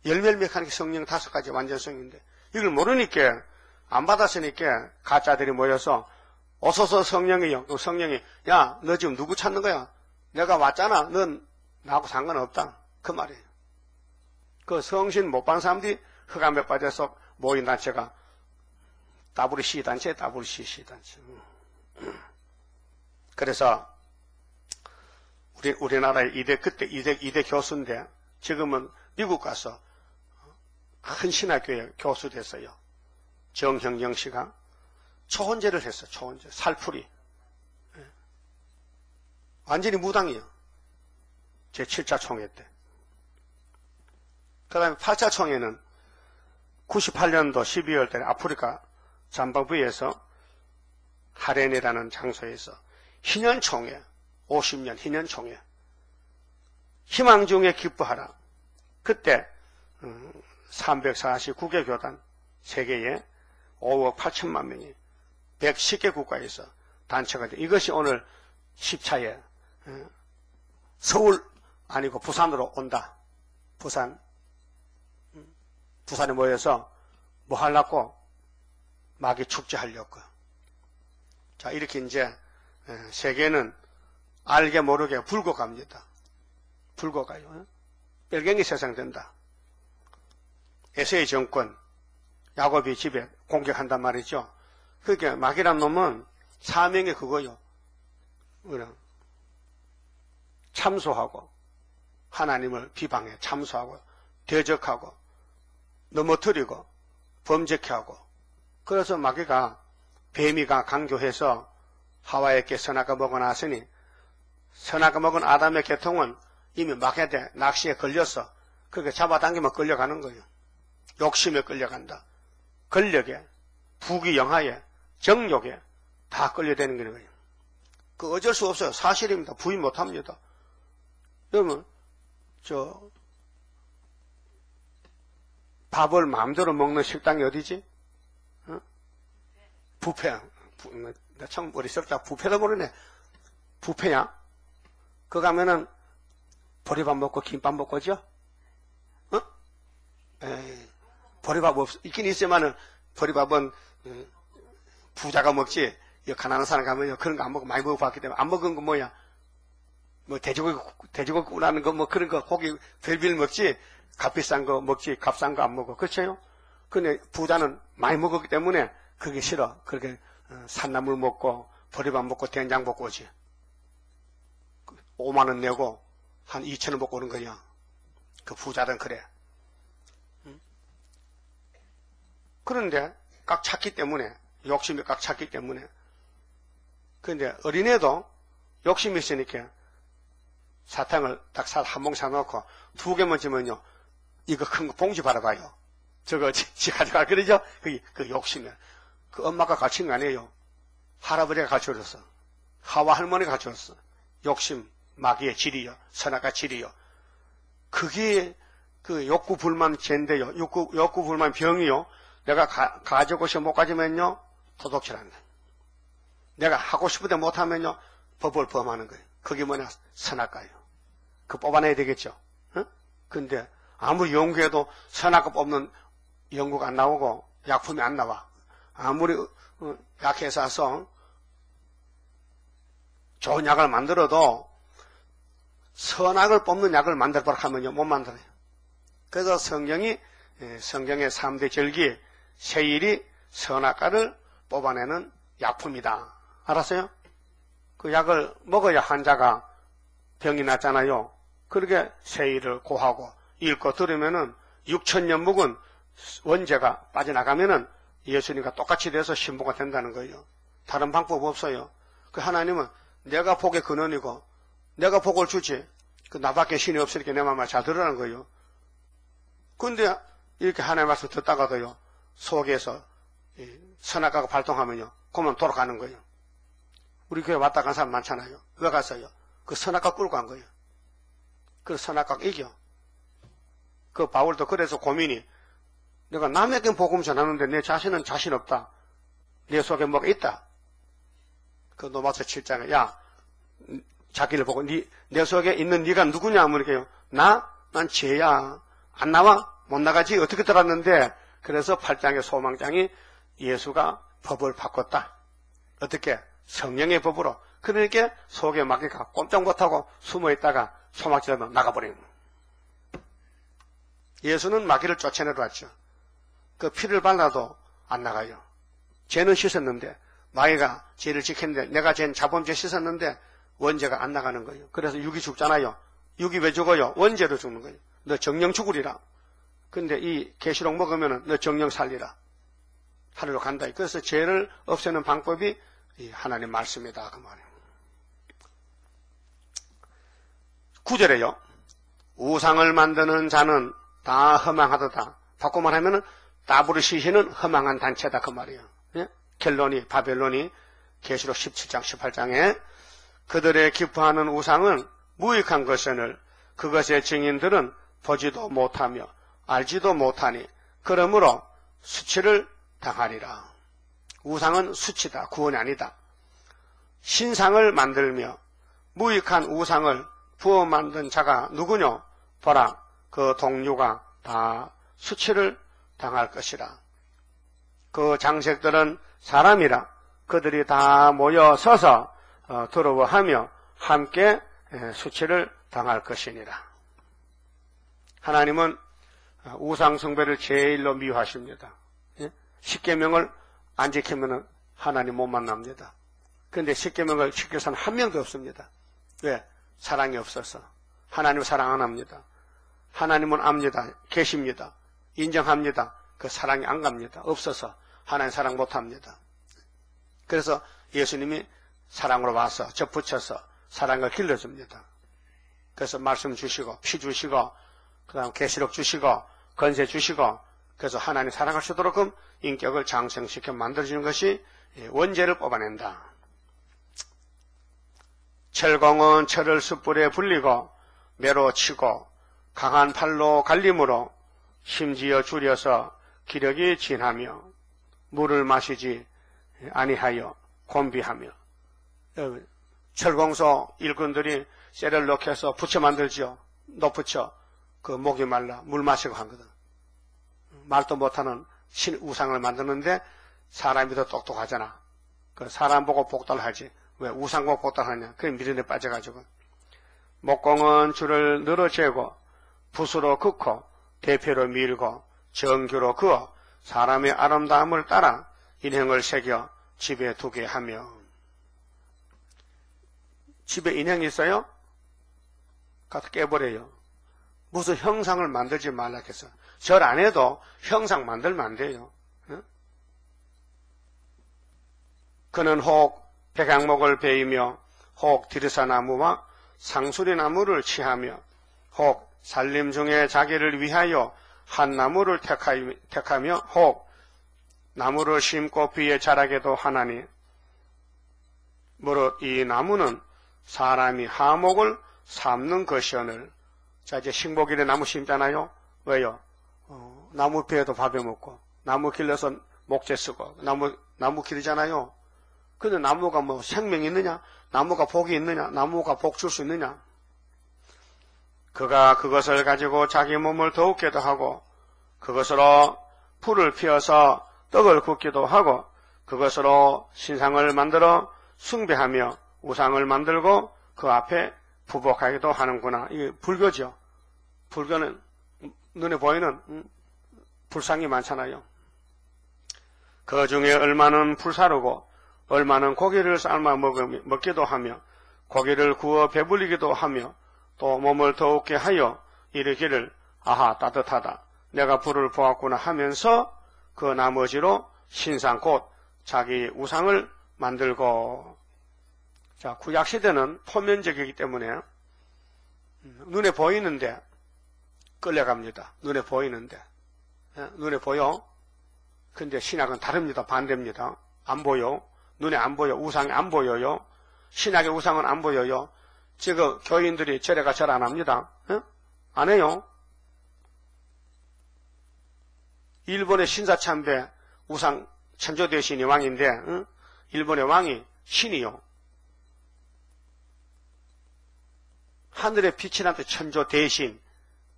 열멸맥하는 게 성령 5가지 완전성인데 이걸 모르니까 안 받았으니까 가짜들이 모여서 어서서 성령이요. 성령이 야, 너 지금 누구 찾는 거야? 내가 왔잖아. 넌 나하고 상관없다. 그 말이에요. 그 성신 못 받은 사람들이 흑암에 빠져서 모인 단체가 WC 단체, WCC 단체. 그래서 우리나라의 그때 이대 교수인데 지금은 미국 가서 큰 신학교에 교수 됐어요. 정형영 씨가 초혼제를 했어. 초혼제. 살풀이. 완전히 무당이에요. 제7차 총회 때. 그 다음에 8차 총회는 98년도 12월 달에 아프리카 잠바부에서 하렌이라는 장소에서 희년총회, 50년 희년총회, 희망 중에 기뻐하라. 그때 349개 교단, 세계에 5억 8천만 명이 110개 국가에서 단체가 돼. 이것이 오늘 10차에 서울 아니고 부산으로 온다. 부산에 모여서 뭐 하려고? 마귀 축제 하려고. 자, 이렇게 이제 세계는 알게 모르게 붉어갑니다. 붉어가요. 뺄갱이 세상 된다. 에세이 정권, 야곱이 집에 공격한단 말이죠. 그러니까 마귀란 놈은 사명이 그거요. 참소하고 하나님을 비방해 참소하고 대적하고 넘어뜨리고 범죄케 하고. 그래서 마귀가 뱀이가 강조해서 하와에게 선악과 먹어놨으니 선악과 먹은 아담의 계통은 이미 마귀한테 낚시에 걸렸어. 그렇게 잡아당기면 끌려가는 거예요. 욕심에 끌려간다. 권력에, 부귀영화에, 정욕에 다 끌려대는 거예요. 그 어쩔 수 없어요. 사실입니다. 부인 못합니다. 여러분, 밥을 마음대로 먹는 식당이 어디지? 어? 뷔페. 나 참 어렸을 때 뷔페도 모르네. 뷔페야? 그 가면은 보리밥 먹고 김밥 먹고 죠? 어? 에이, 보리밥 있긴 있지만은 보리밥은 부자가 먹지. 가난한 사람 가면 그런 거 안 먹고 많이 먹어봤기 때문에 안 먹은 거 뭐야? 뭐 돼지고기 구라는 거 뭐 그런 거 고기 별별 먹지. 값비싼 거 먹지. 값싼 거 안 먹어. 그렇죠? 근데 부자는 많이 먹었기 때문에 그게 싫어. 그렇게 산나물 먹고 보리밥 먹고 된장 먹고 오지. 5만 원 내고 한 2천 원 먹고 오는 거야. 그 부자는 그래. 그런데 꽉 찼기 때문에, 욕심이 꽉 찼기 때문에. 그런데 어린애도 욕심이 있으니까 사탕을 딱 한 봉 사놓고 2개만 주면요. 이거 큰 거 봉지 바라봐요. 저거 지 가져가. 그러죠? 그 욕심이야. 그 엄마가 가르친 거 아니에요. 할아버지가 가르쳐줬어. 하와 할머니가 가르쳐줬어. 욕심, 마귀의 질이요. 선악과 질이요. 그게 그 욕구 불만 죄인데요. 욕구 불만 병이요. 내가 가지고 싶어 못 가지면요. 도둑질한다. 내가 하고 싶은데 못하면요. 법을 범하는 거예요. 그게 뭐냐? 선악과예요. 그거 뽑아내야 되겠죠. 어? 근데 아무리 연구해도 선악과 뽑는 연구가 안 나오고 약품이 안 나와. 아무리 약회사 서 좋은 약을 만들어도 선악을 뽑는 약을 만들도록 하면요. 못 만들어요. 그래서 성경의 3대 절기 세일이 선악과를 뽑아내는 약품이다. 알았어요? 그 약을 먹어야 환자가 병이 낫잖아요. 그렇게 세일을 고하고 읽고 들으면은 6,000년 묵은 원죄가 빠져나가면은 예수님과 똑같이 돼서 신부가 된다는 거예요. 다른 방법 없어요. 그 하나님은 내가 복의 근원이고 내가 복을 주지. 그 나밖에 신이 없으니까 내 말 잘 들으라는 거예요. 근데 이렇게 하나님 말씀 듣다가도요. 속에서 선악과가 발동하면요. 그러면 돌아가는 거예요. 우리 교회 왔다 간 사람 많잖아요. 왜 갔어요? 그 선악과 끌고 간 거예요. 그 선악과 이겨. 그 바울도 그래서 고민이, 내가 남에게 복음 전하는데 내 자신은 자신 없다. 내 속에 뭐가 있다. 그 로마서 7장에 야, 자기를 보고 내 속에 있는 네가 누구냐 물으게요. 난 죄야. 안 나와? 못 나가지? 어떻게 들었는데? 그래서 8장의 소망장이 예수가 법을 바꿨다. 어떻게? 성령의 법으로. 그러니까 속에 막히가 꼼짝 못하고 숨어있다가 소막지르면 나가버리는 거예요. 예수는 마귀를 쫓아내려왔죠. 그 피를 발라도 안 나가요. 죄는 씻었는데 마귀가 죄를 지켰는데 내가 죄는 자범죄 씻었는데 원죄가 안 나가는 거예요. 그래서 육이 죽잖아요. 육이 왜 죽어요? 원죄로 죽는 거예요. 너 정령 죽으리라. 근데 이 계시록 먹으면 너 정령 살리라. 하늘로 간다. 그래서 죄를 없애는 방법이 이 하나님 말씀이다. 그 말이에요. 9절에요. 우상을 만드는 자는 다 허망하도다. 바꾸만 하면은 따브르시히는 허망한 단체다. 그 말이에요. 예? 켈론이, 바벨론이 계시록 17장, 18장에 그들의 기뻐하는 우상은 무익한 것을 그것의 증인들은 보지도 못하며 알지도 못하니 그러므로 수치를 당하리라. 우상은 수치다. 구원이 아니다. 신상을 만들며 무익한 우상을 부어 만든 자가 누구뇨? 보라, 그 동료가 다 수치를 당할 것이라. 그 장색들은 사람이라. 그들이 다 모여 서서 더러워하며 함께 수치를 당할 것이니라. 하나님은 우상 숭배를 제일로 미워하십니다. 십계명을 안 지키면 하나님 못 만납니다. 그런데 십계명을 지킬 사람 한 명도 없습니다. 왜? 사랑이 없어서. 하나님 사랑 안 합니다. 하나님은 압니다. 계십니다. 인정합니다. 그 사랑이 안 갑니다. 없어서 하나님 사랑 못 합니다. 그래서 예수님이 사랑으로 와서 접붙여서 사랑을 길러줍니다. 그래서 말씀 주시고 피 주시고 그 다음 계시록 주시고 권세 주시고 그래서 하나님 사랑할 수 있도록 인격을 장성시켜 만들어주는 것이 원죄를 뽑아낸다. 철공은 철을 숯불에 불리고 매로 치고 강한 팔로 갈림으로 심지어 줄여서 기력이 진하며 물을 마시지 아니하여 곤비하며. 철공소 일꾼들이 쇠를 넣고서 부쳐 만들지요. 높부쳐 그 목이 말라 물 마시고 하거든. 말도 못하는 신 우상을 만드는데 사람이 더 똑똑하잖아. 그 사람 보고 복달하지. 왜 우상 보고 복달하냐? 그게 미련에 빠져가지고. 목공은 줄을 늘어재고 붓으로 긋고 대표로 밀고 정교로 그어 사람의 아름다움을 따라 인형을 새겨 집에 두게 하며. 집에 인형이 있어요? 가서 깨버려요. 무슨 형상을 만들지 말라 했어. 절 안 해도 형상 만들면 안 돼요. 응? 그는 혹 백향목을 베이며 혹 디르사나무와 상수리나무를 취하며 혹 살림 중에 자기를 위하여 한 나무를 택하며 혹 나무를 심고 비에 자라게도 하나니 무릇 이 나무는 사람이 하목을 삼는 것이오늘. 자, 이제 식목일에 나무 심잖아요. 왜요? 나무 배에도 밥에 먹고 나무 길러서 목재 쓰고 나무 기르잖아요. 근데 나무가 뭐 생명이 있느냐? 나무가 복이 있느냐? 나무가 복 줄 수 있느냐? 그가 그것을 가지고 자기 몸을 더욱게도 하고 그것으로 풀을 피워서 떡을 굽기도 하고 그것으로 신상을 만들어 숭배하며 우상을 만들고 그 앞에 부복하기도 하는구나. 이게 불교죠. 불교는 눈에 보이는 불상이 많잖아요. 그 중에 얼마는 불사르고 얼마는 고기를 삶아 먹기도 하며 고기를 구워 배불리기도 하며 또 몸을 더욱게 하여 이르기를 아하 따뜻하다 내가 불을 보았구나 하면서 그 나머지로 신상 곧 자기 우상을 만들고. 자, 구약시대는 포면적이기 때문에 눈에 보이는데 끌려갑니다. 눈에 보이는데. 눈에 보여? 근데 신약은 다릅니다. 반대입니다. 안 보여. 눈에 안 보여. 우상이 안 보여요. 신약의 우상은 안 보여요. 지금 교인들이 절에가 절 안 합니다. 어? 안 해요. 일본의 신사참배 우상 천조 대신이 왕인데 어? 일본의 왕이 신이요. 하늘에 빛이 나는 천조 대신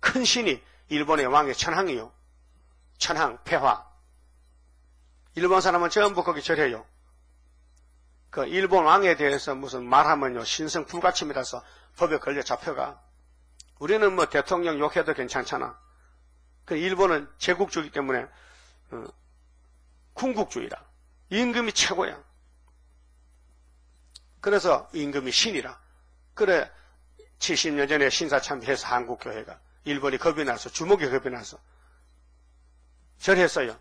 큰 신이 일본의 왕의 천황이요. 천황, 폐화. 일본 사람은 전부 거기 절해요. 그 일본 왕에 대해서 무슨 말하면요 신성 불가침이라서 법에 걸려 잡혀가. 우리는 뭐 대통령 욕해도 괜찮잖아. 그 일본은 제국주의이기 때문에 군국주의라. 임금이 최고야. 그래서 임금이 신이라. 그래 70년 전에 신사참배해서 한국교회가 일본이 겁이 나서 주먹이 겁이 나서 절했어요.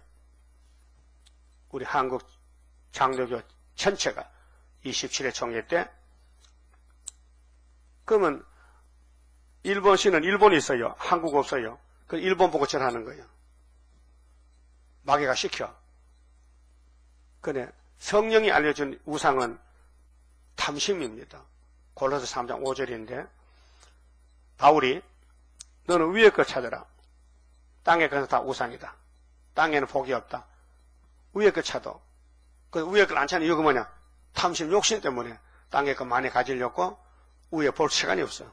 우리 한국 장로교 전체가 27회 총회 때. 그러면 일본 신은 일본이 있어요. 한국 없어요. 그 일본 보고 절하는 거예요. 마귀가 시켜. 그래 성령이 알려준 우상은 탐심입니다. 골로새 3장 5절인데 바울이 너는 위에 거 찾아라. 땅에 것은 다 우상이다. 땅에는 복이 없다. 위에 거 찾아. 그 위에 걸 안 찾는 이유가 뭐냐? 탐심, 욕심 때문에 땅에 거 많이 가지려고 위에 볼 시간이 없어.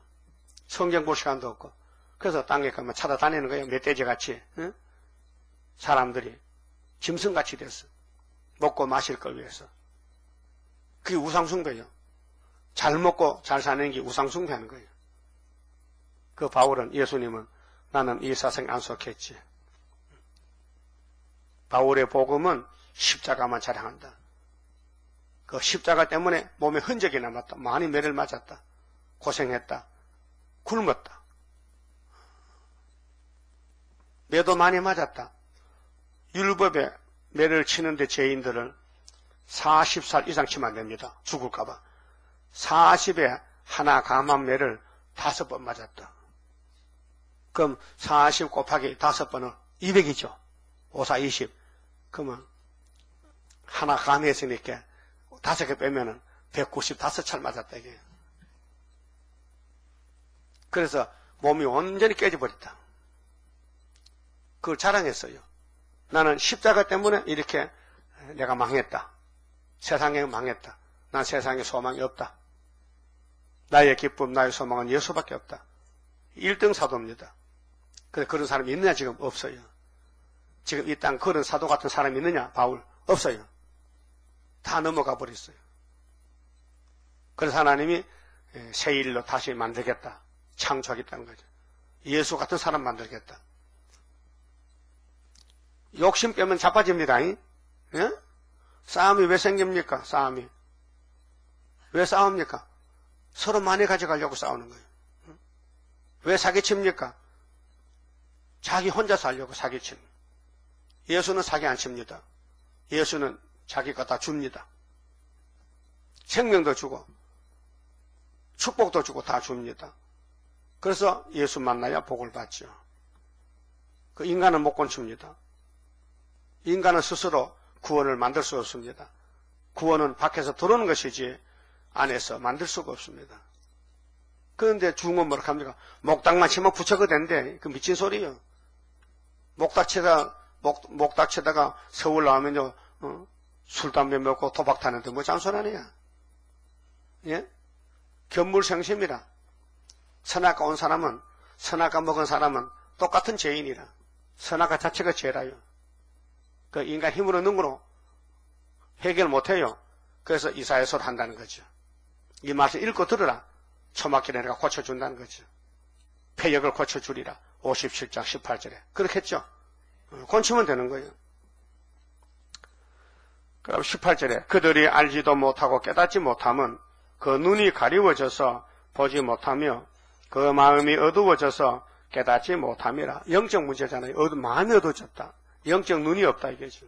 성경 볼 시간도 없고. 그래서 땅에 거만 찾아다니는 거예요. 멧돼지같이. 응? 사람들이 짐승같이 됐어. 먹고 마실 걸 위해서. 그게 우상숭배예요. 잘 먹고 잘 사는 게 우상숭배하는 거예요. 그 바울은, 예수님은 나는 이 사상에 안 속했지. 바울의 복음은 십자가만 자랑한다. 그 십자가 때문에 몸에 흔적이 남았다. 많이 매를 맞았다. 고생했다. 굶었다. 매도 많이 맞았다. 율법에 매를 치는데 죄인들을 40살 이상 치면 안 됩니다. 죽을까봐. 40에 하나 감한 매를 5번 맞았다. 그럼 40 곱하기 5번은 200이죠. 5, 20. 그러면 하나 감했으니까 5개 빼면은 195찰 맞았다 이게. 그래서 몸이 완전히 깨져버렸다. 그걸 자랑했어요. 나는 십자가 때문에 이렇게 내가 망했다. 세상에 망했다. 난 세상에 소망이 없다. 나의 기쁨, 나의 소망은 예수밖에 없다. 1등 사도입니다. 그런데 그런 사람이 있느냐? 지금 없어요. 지금 이 땅 그런 사도 같은 사람이 있느냐? 바울 없어요. 다 넘어가 버렸어요. 그래서 하나님이 새 일로 다시 만들겠다. 창조하겠다는 거죠. 예수 같은 사람 만들겠다. 욕심 빼면 자빠집니다. 예? 싸움이 왜 생깁니까? 싸움이. 왜 싸웁니까? 서로 많이 가져가려고 싸우는 거예요. 왜 사기칩니까? 자기 혼자 살려고 사기치는 거예요. 예수는 사기 안 칩니다. 예수는 자기가 다 줍니다. 생명도 주고 축복도 주고 다 줍니다. 그래서 예수 만나야 복을 받죠. 그 인간은 못 건춥니다. 인간은 스스로 구원을 만들 수 없습니다. 구원은 밖에서 들어오는 것이지 안에서 만들 수가 없습니다. 그런데 중은 뭐라 합니까? 목닥만 치면 부처가 된대. 그 미친 소리예요. 목닥치다가 서울 나오면요, 술, 담배 먹고 도박 타는데 뭐 잔소리 아니야. 예? 견물생심이라. 선악과 온 사람은, 선악과 먹은 사람은 똑같은 죄인이라. 선악과 자체가 죄라요. 그 인간 힘으로 능으로 해결 못해요. 그래서 이사야서를 한다는 거죠. 이 말씀 읽고 들으라. 초막길에 내가 고쳐준다는 거죠. 폐역을 고쳐주리라. 57장 18절에. 그렇게 했죠. 고치면 되는 거예요. 그럼 18절에 그들이 알지도 못하고 깨닫지 못함은 그 눈이 가리워져서 보지 못하며 그 마음이 어두워져서 깨닫지 못함이라. 영적 문제잖아요. 마음이 어두워졌다. 영적 눈이 없다 이게죠.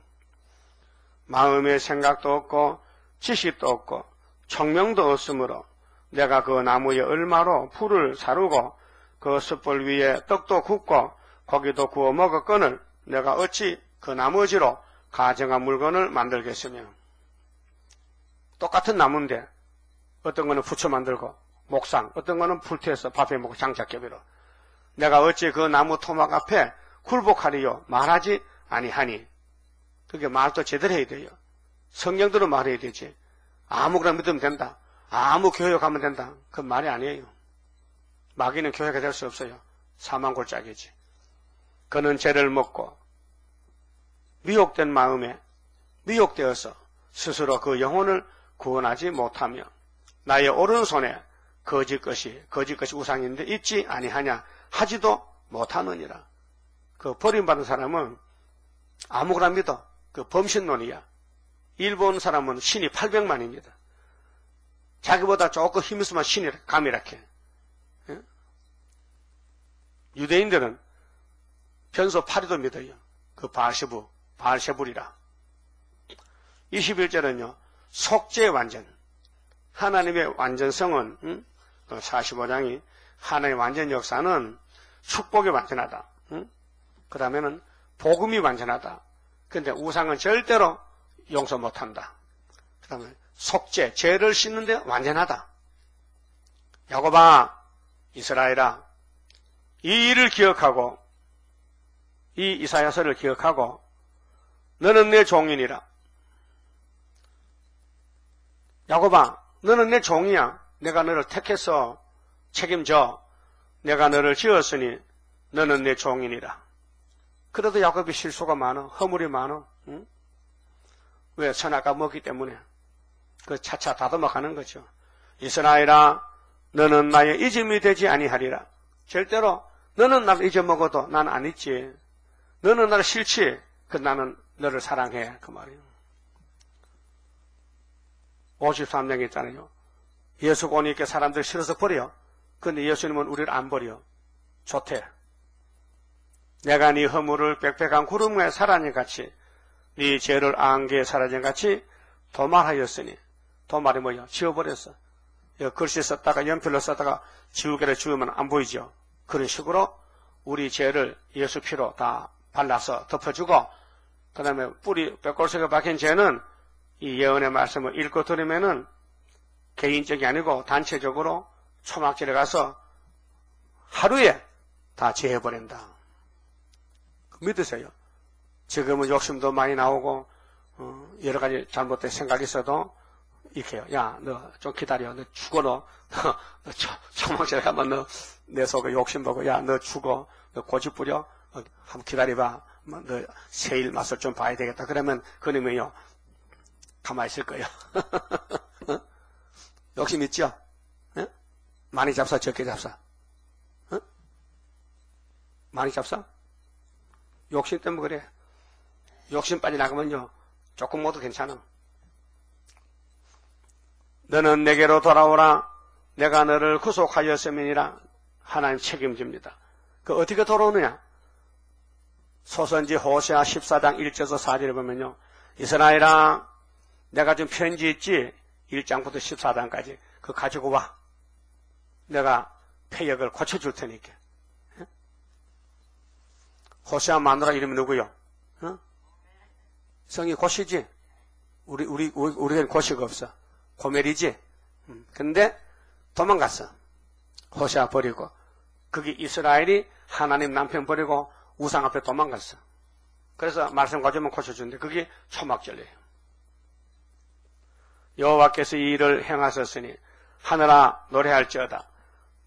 마음의 생각도 없고 지식도 없고 총명도 없으므로 내가 그 나무에 얼마로 풀을 사르고 그 숯불 위에 떡도 굽고 고기도 구워 먹었거늘 내가 어찌 그 나머지로 가정한 물건을 만들겠으며. 똑같은 나무인데 어떤 거는 부처 만들고 목상, 어떤 거는 불태워서 밥해 먹고 장작개비로. 내가 어찌 그 나무 토막 앞에 굴복하리요 말하지 아니하니. 그게 말도 제대로 해야 돼요. 성경대로 말해야 되지. 아무거나 믿으면 된다. 아무 교육하면 된다. 그건 말이 아니에요. 마귀는 교회가 될 수 없어요. 사망골짜기지. 그는 죄를 먹고 미혹된 마음에 미혹되어서 스스로 그 영혼을 구원하지 못하며 나의 오른손에 거짓 것이 우상인데 있지 아니하냐 하지도 못하느니라. 그 버림받은 사람은 아무거나 믿어. 그 범신론이야. 일본 사람은 신이 800만입니다. 자기보다 조금 힘 있으면 신이 감이라게. 유대인들은 변소 8위도 믿어요. 그 바알세불이라. 21절은요. 속죄 완전. 하나님의 완전성은 45장이 하나님의 완전 역사는 축복이 완전하다. 그 다음에는 복음이 완전하다. 근데 우상은 절대로 용서 못한다. 그 다음에 속죄, 죄를 씻는데 완전하다. 야곱아, 이스라엘아, 이 일을 기억하고 이 이사야서를 기억하고 너는 내 종이니라. 야곱아, 너는 내 종이야. 내가 너를 택해서 책임져. 내가 너를 지었으니 너는 내 종이니라. 그래도 야곱이 실수가 많아. 허물이 많아. 응? 왜? 선악과 먹기 때문에. 그 차차 다듬어 가는 거죠. 이스라엘아, 너는 나의 잊음이 되지 아니하리라. 절대로 너는 나를 잊어먹어도 난 안 잊지. 너는 나를 싫지. 나는 너를 사랑해. 그 말이에요. 53장 있잖아요. 예수가 오니까 사람들 싫어서 버려. 근데 예수님은 우리를 안 버려. 좋대. 내가 네 허물을 빽빽한 구름 위에 사라진 같이 네 죄를 안개에 사라진 같이 도말하였으니. 도말이 뭐야? 지워버렸어. 글씨 썼다가 연필로 썼다가 지우개를 지우면 안 보이죠. 그런 식으로 우리 죄를 예수 피로 다 발라서 덮어주고, 그 다음에 뿌리 뼈골석에 박힌 죄는 이 예언의 말씀을 읽고 들으면은 개인적이 아니고 단체적으로 초막절에 가서 하루에 다 제해버린다. 믿으세요. 지금은 욕심도 많이 나오고 여러 가지 잘못된 생각이 있어도 이렇게요. 야, 너 좀 기다려. 너 죽어. 너 초막절에 가면 너 내 속에 욕심 보고 야, 너 죽어. 너 고집 부려. 한번 기다려봐. 너 세일 맛을 좀 봐야 되겠다. 그러면 그놈이요. 가만히 있을 거예요. 욕심 있죠? 에? 많이 잡사, 적게 잡사? 에? 많이 잡사? 욕심 때문에 그래. 욕심 빠져나가면요. 조금 모두 괜찮아. 너는 내게로 돌아오라. 내가 너를 구속하였음이니라. 하나님 책임집니다. 그 어떻게 돌아오느냐? 소선지 호세아 14장 1절에서 4절에 보면요. 이스라엘아, 내가 좀 편지 있지? 1장부터 14장까지. 그거 가지고 와. 내가 폐역을 고쳐줄 테니까. 호세아 마누라 이름이 누구요? 성이 고시지? 우리는 고시가 없어. 고멜이지? 근데 도망갔어. 호세아 버리고. 거기 이스라엘이 하나님 남편 버리고 우상 앞에 도망갔어. 그래서 말씀 가져오면 고쳐주는데 그게 초막절이에요. 여호와께서 이 일을 행하셨으니 하늘아 노래할지어다.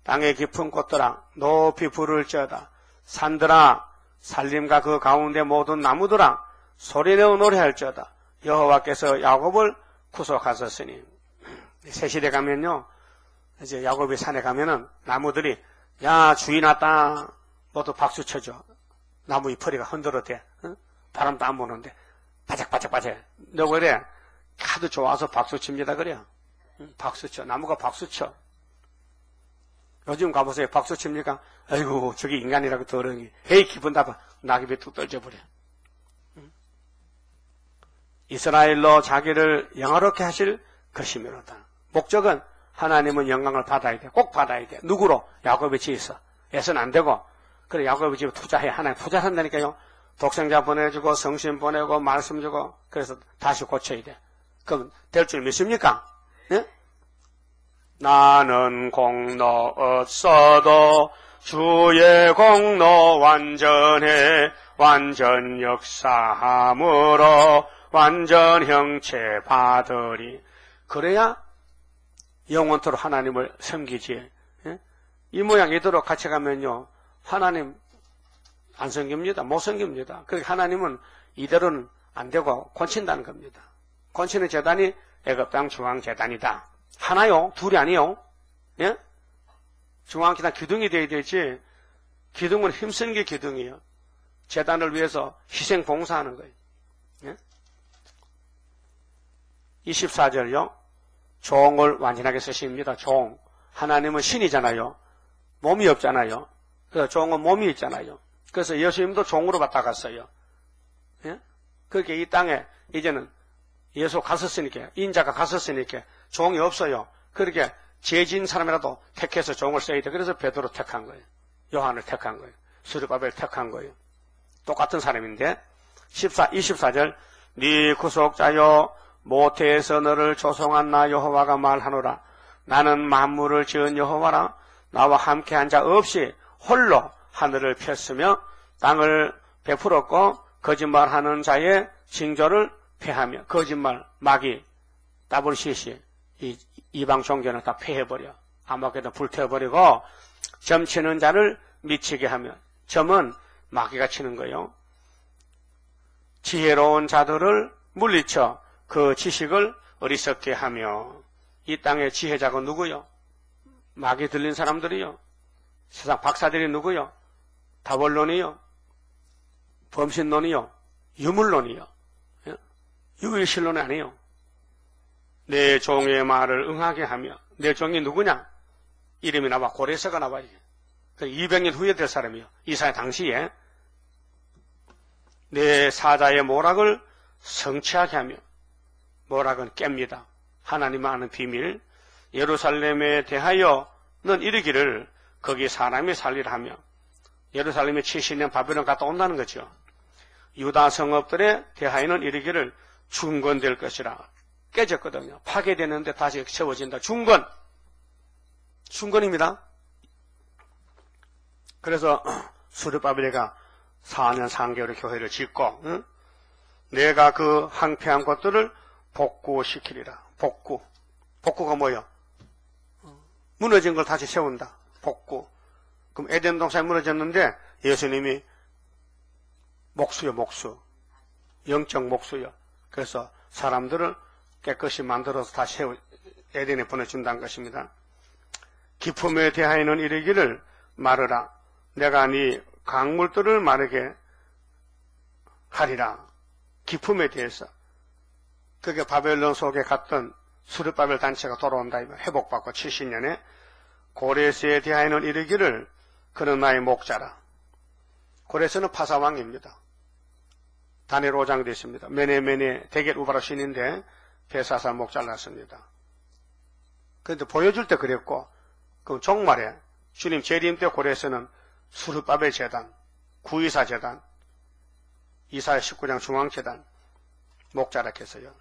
땅의 깊은 곳들아 높이 부를지어다. 산들아 산림과 그 가운데 모든 나무들아 소리내어 노래할지어다. 여호와께서 야곱을 구속하셨으니. 새 시대 가면요. 이제 야곱의 산에 가면은 나무들이 야 주인 왔다. 모두 박수 쳐줘. 나무 잎허리가 흔들어대. 응? 바람도 안 부는데 바짝바짝바짝. 너 그래? 하도 좋아서 박수 칩니다 그래. 응? 박수 쳐. 나무가 박수 쳐. 요즘 가보세요. 박수 칩니까? 아이고 저기 인간이라고 더러니. 에이 기분 나빠. 낙엽이 뚝 떨져버려. 응? 이스라엘로 자기를 영화롭게 하실 것이므로다. 목적은 하나님은 영광을 받아야 돼. 꼭 받아야 돼. 누구로? 야곱의 집에서. 애서는 안 되고. 그래 야곱의 집에 투자해. 하나님 투자한다니까요. 독생자 보내주고 성신 보내고 말씀 주고. 그래서 다시 고쳐야 돼. 그럼 될 줄 믿습니까? 예? 나는 공로 없어도 주의 공로 완전해 완전 역사함으로 완전 형체 받으리. 그래야 영원토록 하나님을 섬기지. 이 모양 이대로 같이 가면요 하나님 안 섬깁니다. 못 섬깁니다. 그러니까 하나님은 이대로는 안 되고 권친다는 겁니다. 권치는 제단이 애굽 땅 중앙제단이다. 하나요? 둘이 아니요? 예? 중앙제단 기둥이 되어야 되지. 기둥은 힘쓴 게 기둥이에요. 제단을 위해서 희생 봉사하는 거예요. 예? 24절요. 종을 완전하게 쓰십니다. 종. 하나님은 신이잖아요. 몸이 없잖아요. 그래서 종은 몸이 있잖아요. 그래서 예수님도 종으로 바꿔갔어요. 예? 그렇게 이 땅에 이제는 예수 갔었으니까, 인자가 갔었으니까 종이 없어요. 그렇게 죄진 사람이라도 택해서 종을 써야 돼. 그래서 베드로 택한 거예요. 요한을 택한 거예요. 스룹바벨을 택한 거예요. 똑같은 사람인데 24절 네 구속자여 모태에서 너를 조성한 나 여호와가 말하노라. 나는 만물을 지은 여호와라. 나와 함께한 자 없이 홀로 하늘을 폈으며 땅을 베풀었고 거짓말하는 자의 징조를 폐하며 거짓말, 마귀, WCC 이방 종교는 다 폐해버려. 아마게도 불태워버리고 점치는 자를 미치게 하며 점은 마귀가 치는 거예요. 지혜로운 자들을 물리쳐 그 지식을 어리석게 하며. 이 땅의 지혜자가 누구요? 마귀 들린 사람들이요. 세상 박사들이 누구요? 다원론이요. 범신론이요. 유물론이요. 유일신론이 아니에요. 내 종의 말을 응하게 하며. 내 종이 누구냐? 이름이 나와 고레스가 나와요. 200년 후에 될 사람이요. 이사야 당시에 내 사자의 모락을 성취하게 하며. 모락은 깹니다. 하나님 아는 비밀. 예루살렘에 대하여 넌 이르기를 거기 사람이 살리라 하며. 예루살렘에 70년 바벨론 갔다 온다는 거죠. 유다 성읍들에 대하여는 이르기를 중건될 것이라. 깨졌거든요. 파괴되는데 다시 세워진다. 중건입니다. 그래서 스룹바벨가 4년 3개월의 교회를 짓고 내가 그 항폐한 것들을 복구시키리라. 복구가 뭐예요? 무너진 걸 다시 세운다. 복구. 그럼 에덴 동산이 무너졌는데 예수님이 목수요, 목수. 영적 목수요. 그래서 사람들을 깨끗이 만들어서 다시 에덴에 보내준다는 것입니다. 기품에 대하여는 이르기를 말하라. 내가 네 강물들을 마르게 하리라. 기품에 대해서. 그게 바벨론 속에 갔던 스룹바벨 단체가 돌아온다. 회복받고 70년에 고레스에 대하여는 이르기를 그는 나의 목자라. 고레스는 파사왕입니다. 다니엘 5장 됐습니다. 메네메네 대겔 우바라 신인데 베사사 목 잘랐습니다. 그런데 보여줄 때 그랬고 그 종말에 주님 재림 때 고레스는 스룹바벨 재단, 구이사 재단, 이사야 19장 중앙재단 목자락했어요.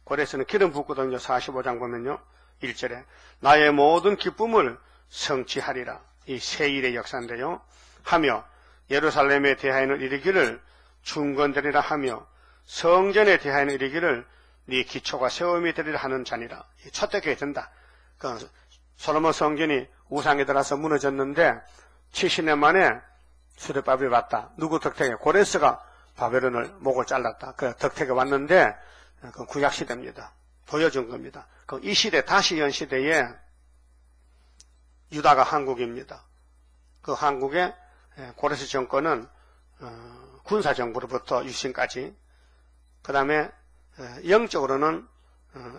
고레스는 기름 붓거든요. 45장 보면요. 1절에 나의 모든 기쁨을 성취하리라. 이 세일의 역사인데요. 하며 예루살렘에 대하여는 이르기를 중건되리라 하며 성전에 대하여는 이르기를 네 기초가 세움이 되리라 하는 자니라. 첫째 교회 된다. 그 솔로몬 성전이 우상에 들어서 무너졌는데 70년 만에 스룹바벨이 왔다. 누구 덕택에? 고레스가 바벨론을 목을 잘랐다. 그 덕택에 왔는데 그 구약시대입니다. 보여준 겁니다. 이 시대, 다시연 시대에 유다가 한국입니다. 그 한국의 고레스 정권은 군사정부로부터 유신까지, 그 다음에 영적으로는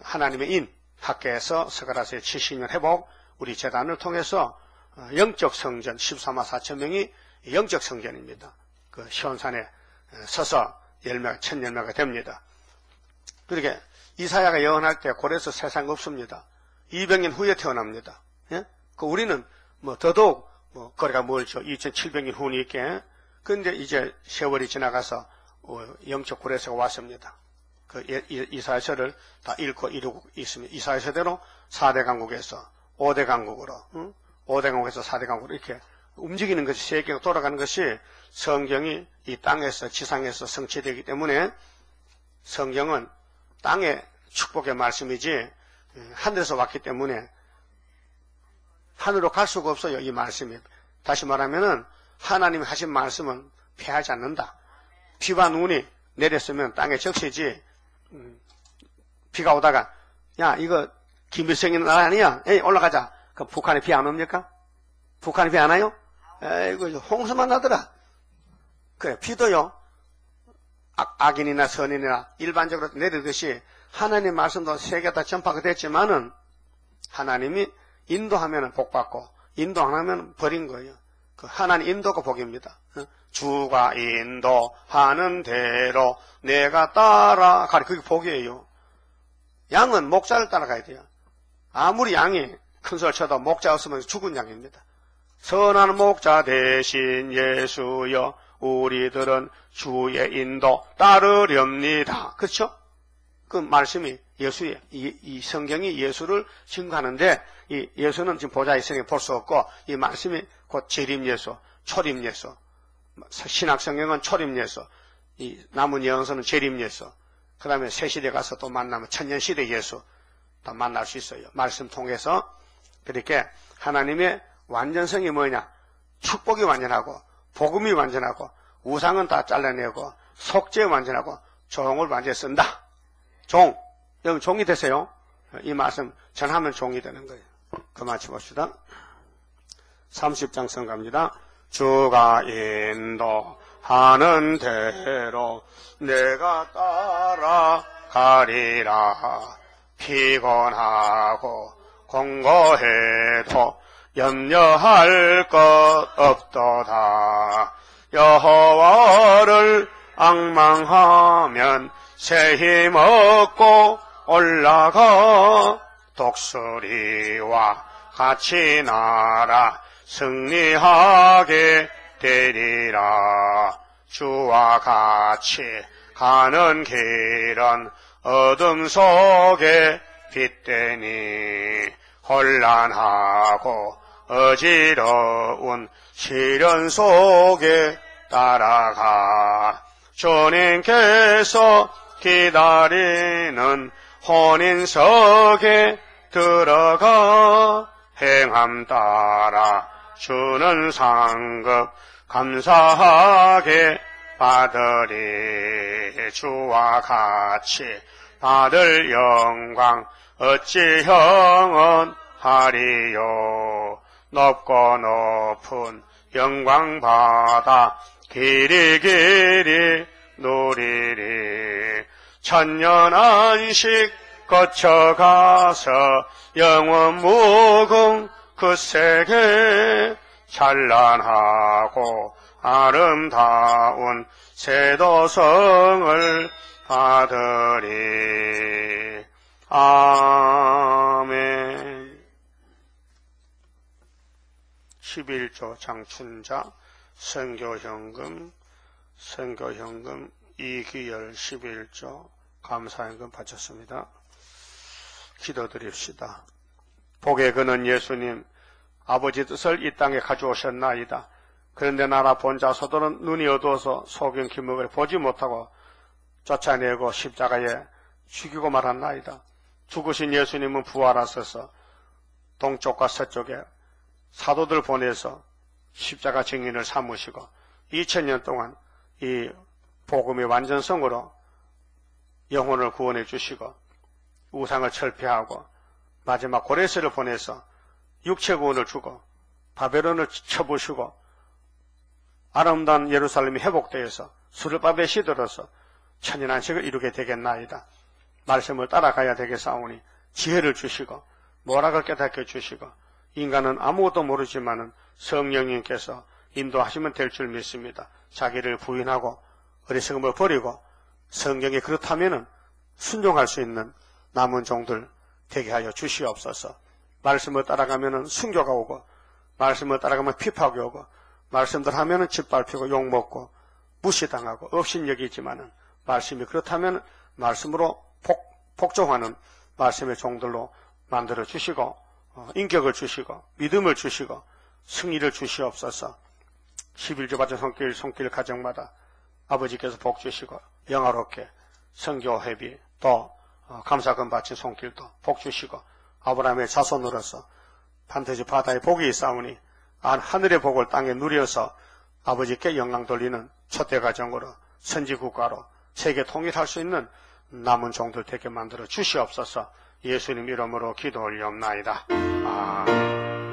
하나님의 인, 학계에서 스가랴서의 70년 회복, 우리 재단을 통해서 영적 성전 14만 4천 명이 영적 성전입니다. 그 시온산에 서서 1000열매가 됩니다. 그렇게 이사야가 예언할 때 고레스 세상 없습니다. 200년 후에 태어납니다. 예? 그 우리는 더더욱 거리가 멀죠. 2700년 후니 있게. 그런데 이제 세월이 지나가서 영적 고레스가 왔습니다. 그 이사야서를 다 읽고 이루고 있습니다. 이사야서대로 4대 강국에서 5대 강국으로, 5대 강국에서 4대 강국으로 이렇게 움직이는 것이, 세계가 돌아가는 것이 성경이 이 땅에서, 지상에서 성취되기 때문에 성경은 땅의 축복의 말씀이지 하늘에서 왔기 때문에 하늘로 갈 수가 없어요. 이 말씀이. 다시 말하면은 하나님이 하신 말씀은 패하지 않는다. 비와 눈이 내렸으면 땅에 적시지. 비가 오다가 야 이거 김일성이 나라 아니야? 에이 올라가자. 그럼 북한에 비 안 옵니까? 북한에 비 안 와요? 에이고 홍수만 나더라. 그래 비도요. 악인이나 선인이나 일반적으로 내리듯이 하나님 말씀도 세계 다 전파가 됐지만은 하나님이 인도하면 복받고 인도 안 하면 버린 거예요. 그 하나님 인도가 복입니다. 주가 인도하는 대로 내가 따라가리. 그게 복이에요. 양은 목자를 따라가야 돼요. 아무리 양이 큰 소리 쳐도 목자 없으면 죽은 양입니다. 선한 목자 대신 예수여 우리들은 주의 인도 따르렵니다. 그렇죠? 그 말씀이 예수예요. 이 성경이 예수를 증거하는데 이 예수는 지금 보좌에 있으니 볼 수 없고 이 말씀이 곧 재림 예수, 초림 예수. 신약 성경은 초림 예수, 이 남은 예언서는 재림 예수. 그 다음에 새 시대 가서 또 만나면 천년 시대 예수 또 만날 수 있어요. 말씀 통해서. 그렇게 하나님의 완전성이 뭐냐? 축복이 완전하고 복음이 완전하고 우상은 다 잘라내고 속죄 완전하고 종을 완전히 쓴다. 종. 여러분 종이 되세요. 이 말씀 전하면 종이 되는 거예요. 그만 쳐봅시다. 30장 성갑니다. 주가 인도하는 대로 내가 따라가리라. 피곤하고 공고해도 염려할 것 없도다. 여호와를 앙망하면 새 힘 얻고 올라가. 독수리와 같이 날아 승리하게 되리라. 주와 같이 가는 길은 어둠 속에 빛되니 혼란하고 어지러운 시련 속에 따라가. 주님께서 기다리는 혼인석에 들어가. 행함 따라 주는 상급 감사하게 받으리. 주와 같이 받을 영광 어찌 형언하리요. 높고 높은 영광 받아 길이 길이 누리리. 천년 안식 거쳐가서 영원 무궁 그 세계 찬란하고 아름다운 세도성을 받으리. 아멘. 11조 장춘자 선교현금 이기열 11조 감사현금 바쳤습니다. 기도드립시다. 복의 근원 예수님, 아버지 뜻을 이 땅에 가져오셨나이다. 그런데 나라 본자소들은 눈이 어두워서 소경 기목을 보지 못하고 쫓아내고 십자가에 죽이고 말았나이다. 죽으신 예수님은 부활하셔서 동쪽과 서쪽에 사도들 보내서 십자가 증인을 삼으시고 2000년 동안 이 복음의 완전성으로 영혼을 구원해 주시고 우상을 철폐하고 마지막 고레스를 보내서 육체 구원을 주고 바벨론을 쳐부시고 아름다운 예루살렘이 회복되어서 수르바벨 시들어서 천연안식을 이루게 되겠나이다. 말씀을 따라가야 되겠사오니 지혜를 주시고 모락을 깨닫게 주시고 인간은 아무것도 모르지만은 성령님께서 인도하시면 될 줄 믿습니다. 자기를 부인하고 어리석음을 버리고 성경이 그렇다면은 순종할 수 있는 남은 종들 되게 하여 주시옵소서. 말씀을 따라가면은 순교가 오고 말씀을 따라가면 핍박이 오고 말씀들 하면은 짓밟히고 욕먹고 무시당하고 업신여기지만은 말씀이 그렇다면 말씀으로 복종하는 말씀의 종들로 만들어 주시고 인격을 주시고 믿음을 주시고 승리를 주시옵소서. 11조 받은 손길 가정마다 아버지께서 복 주시고 영화롭게 선교회비 또 감사금 바친 손길도 복 주시고 아브라함의 자손으로서 반드시 바다에 복이 있사오니 하늘의 복을 땅에 누려서 아버지께 영광 돌리는 첫대 가정으로 선지국가로 세계 통일할 수 있는 남은 종들 되게 만들어 주시옵소서. 예수님 이름으로 기도 올리옵나이다. 아멘.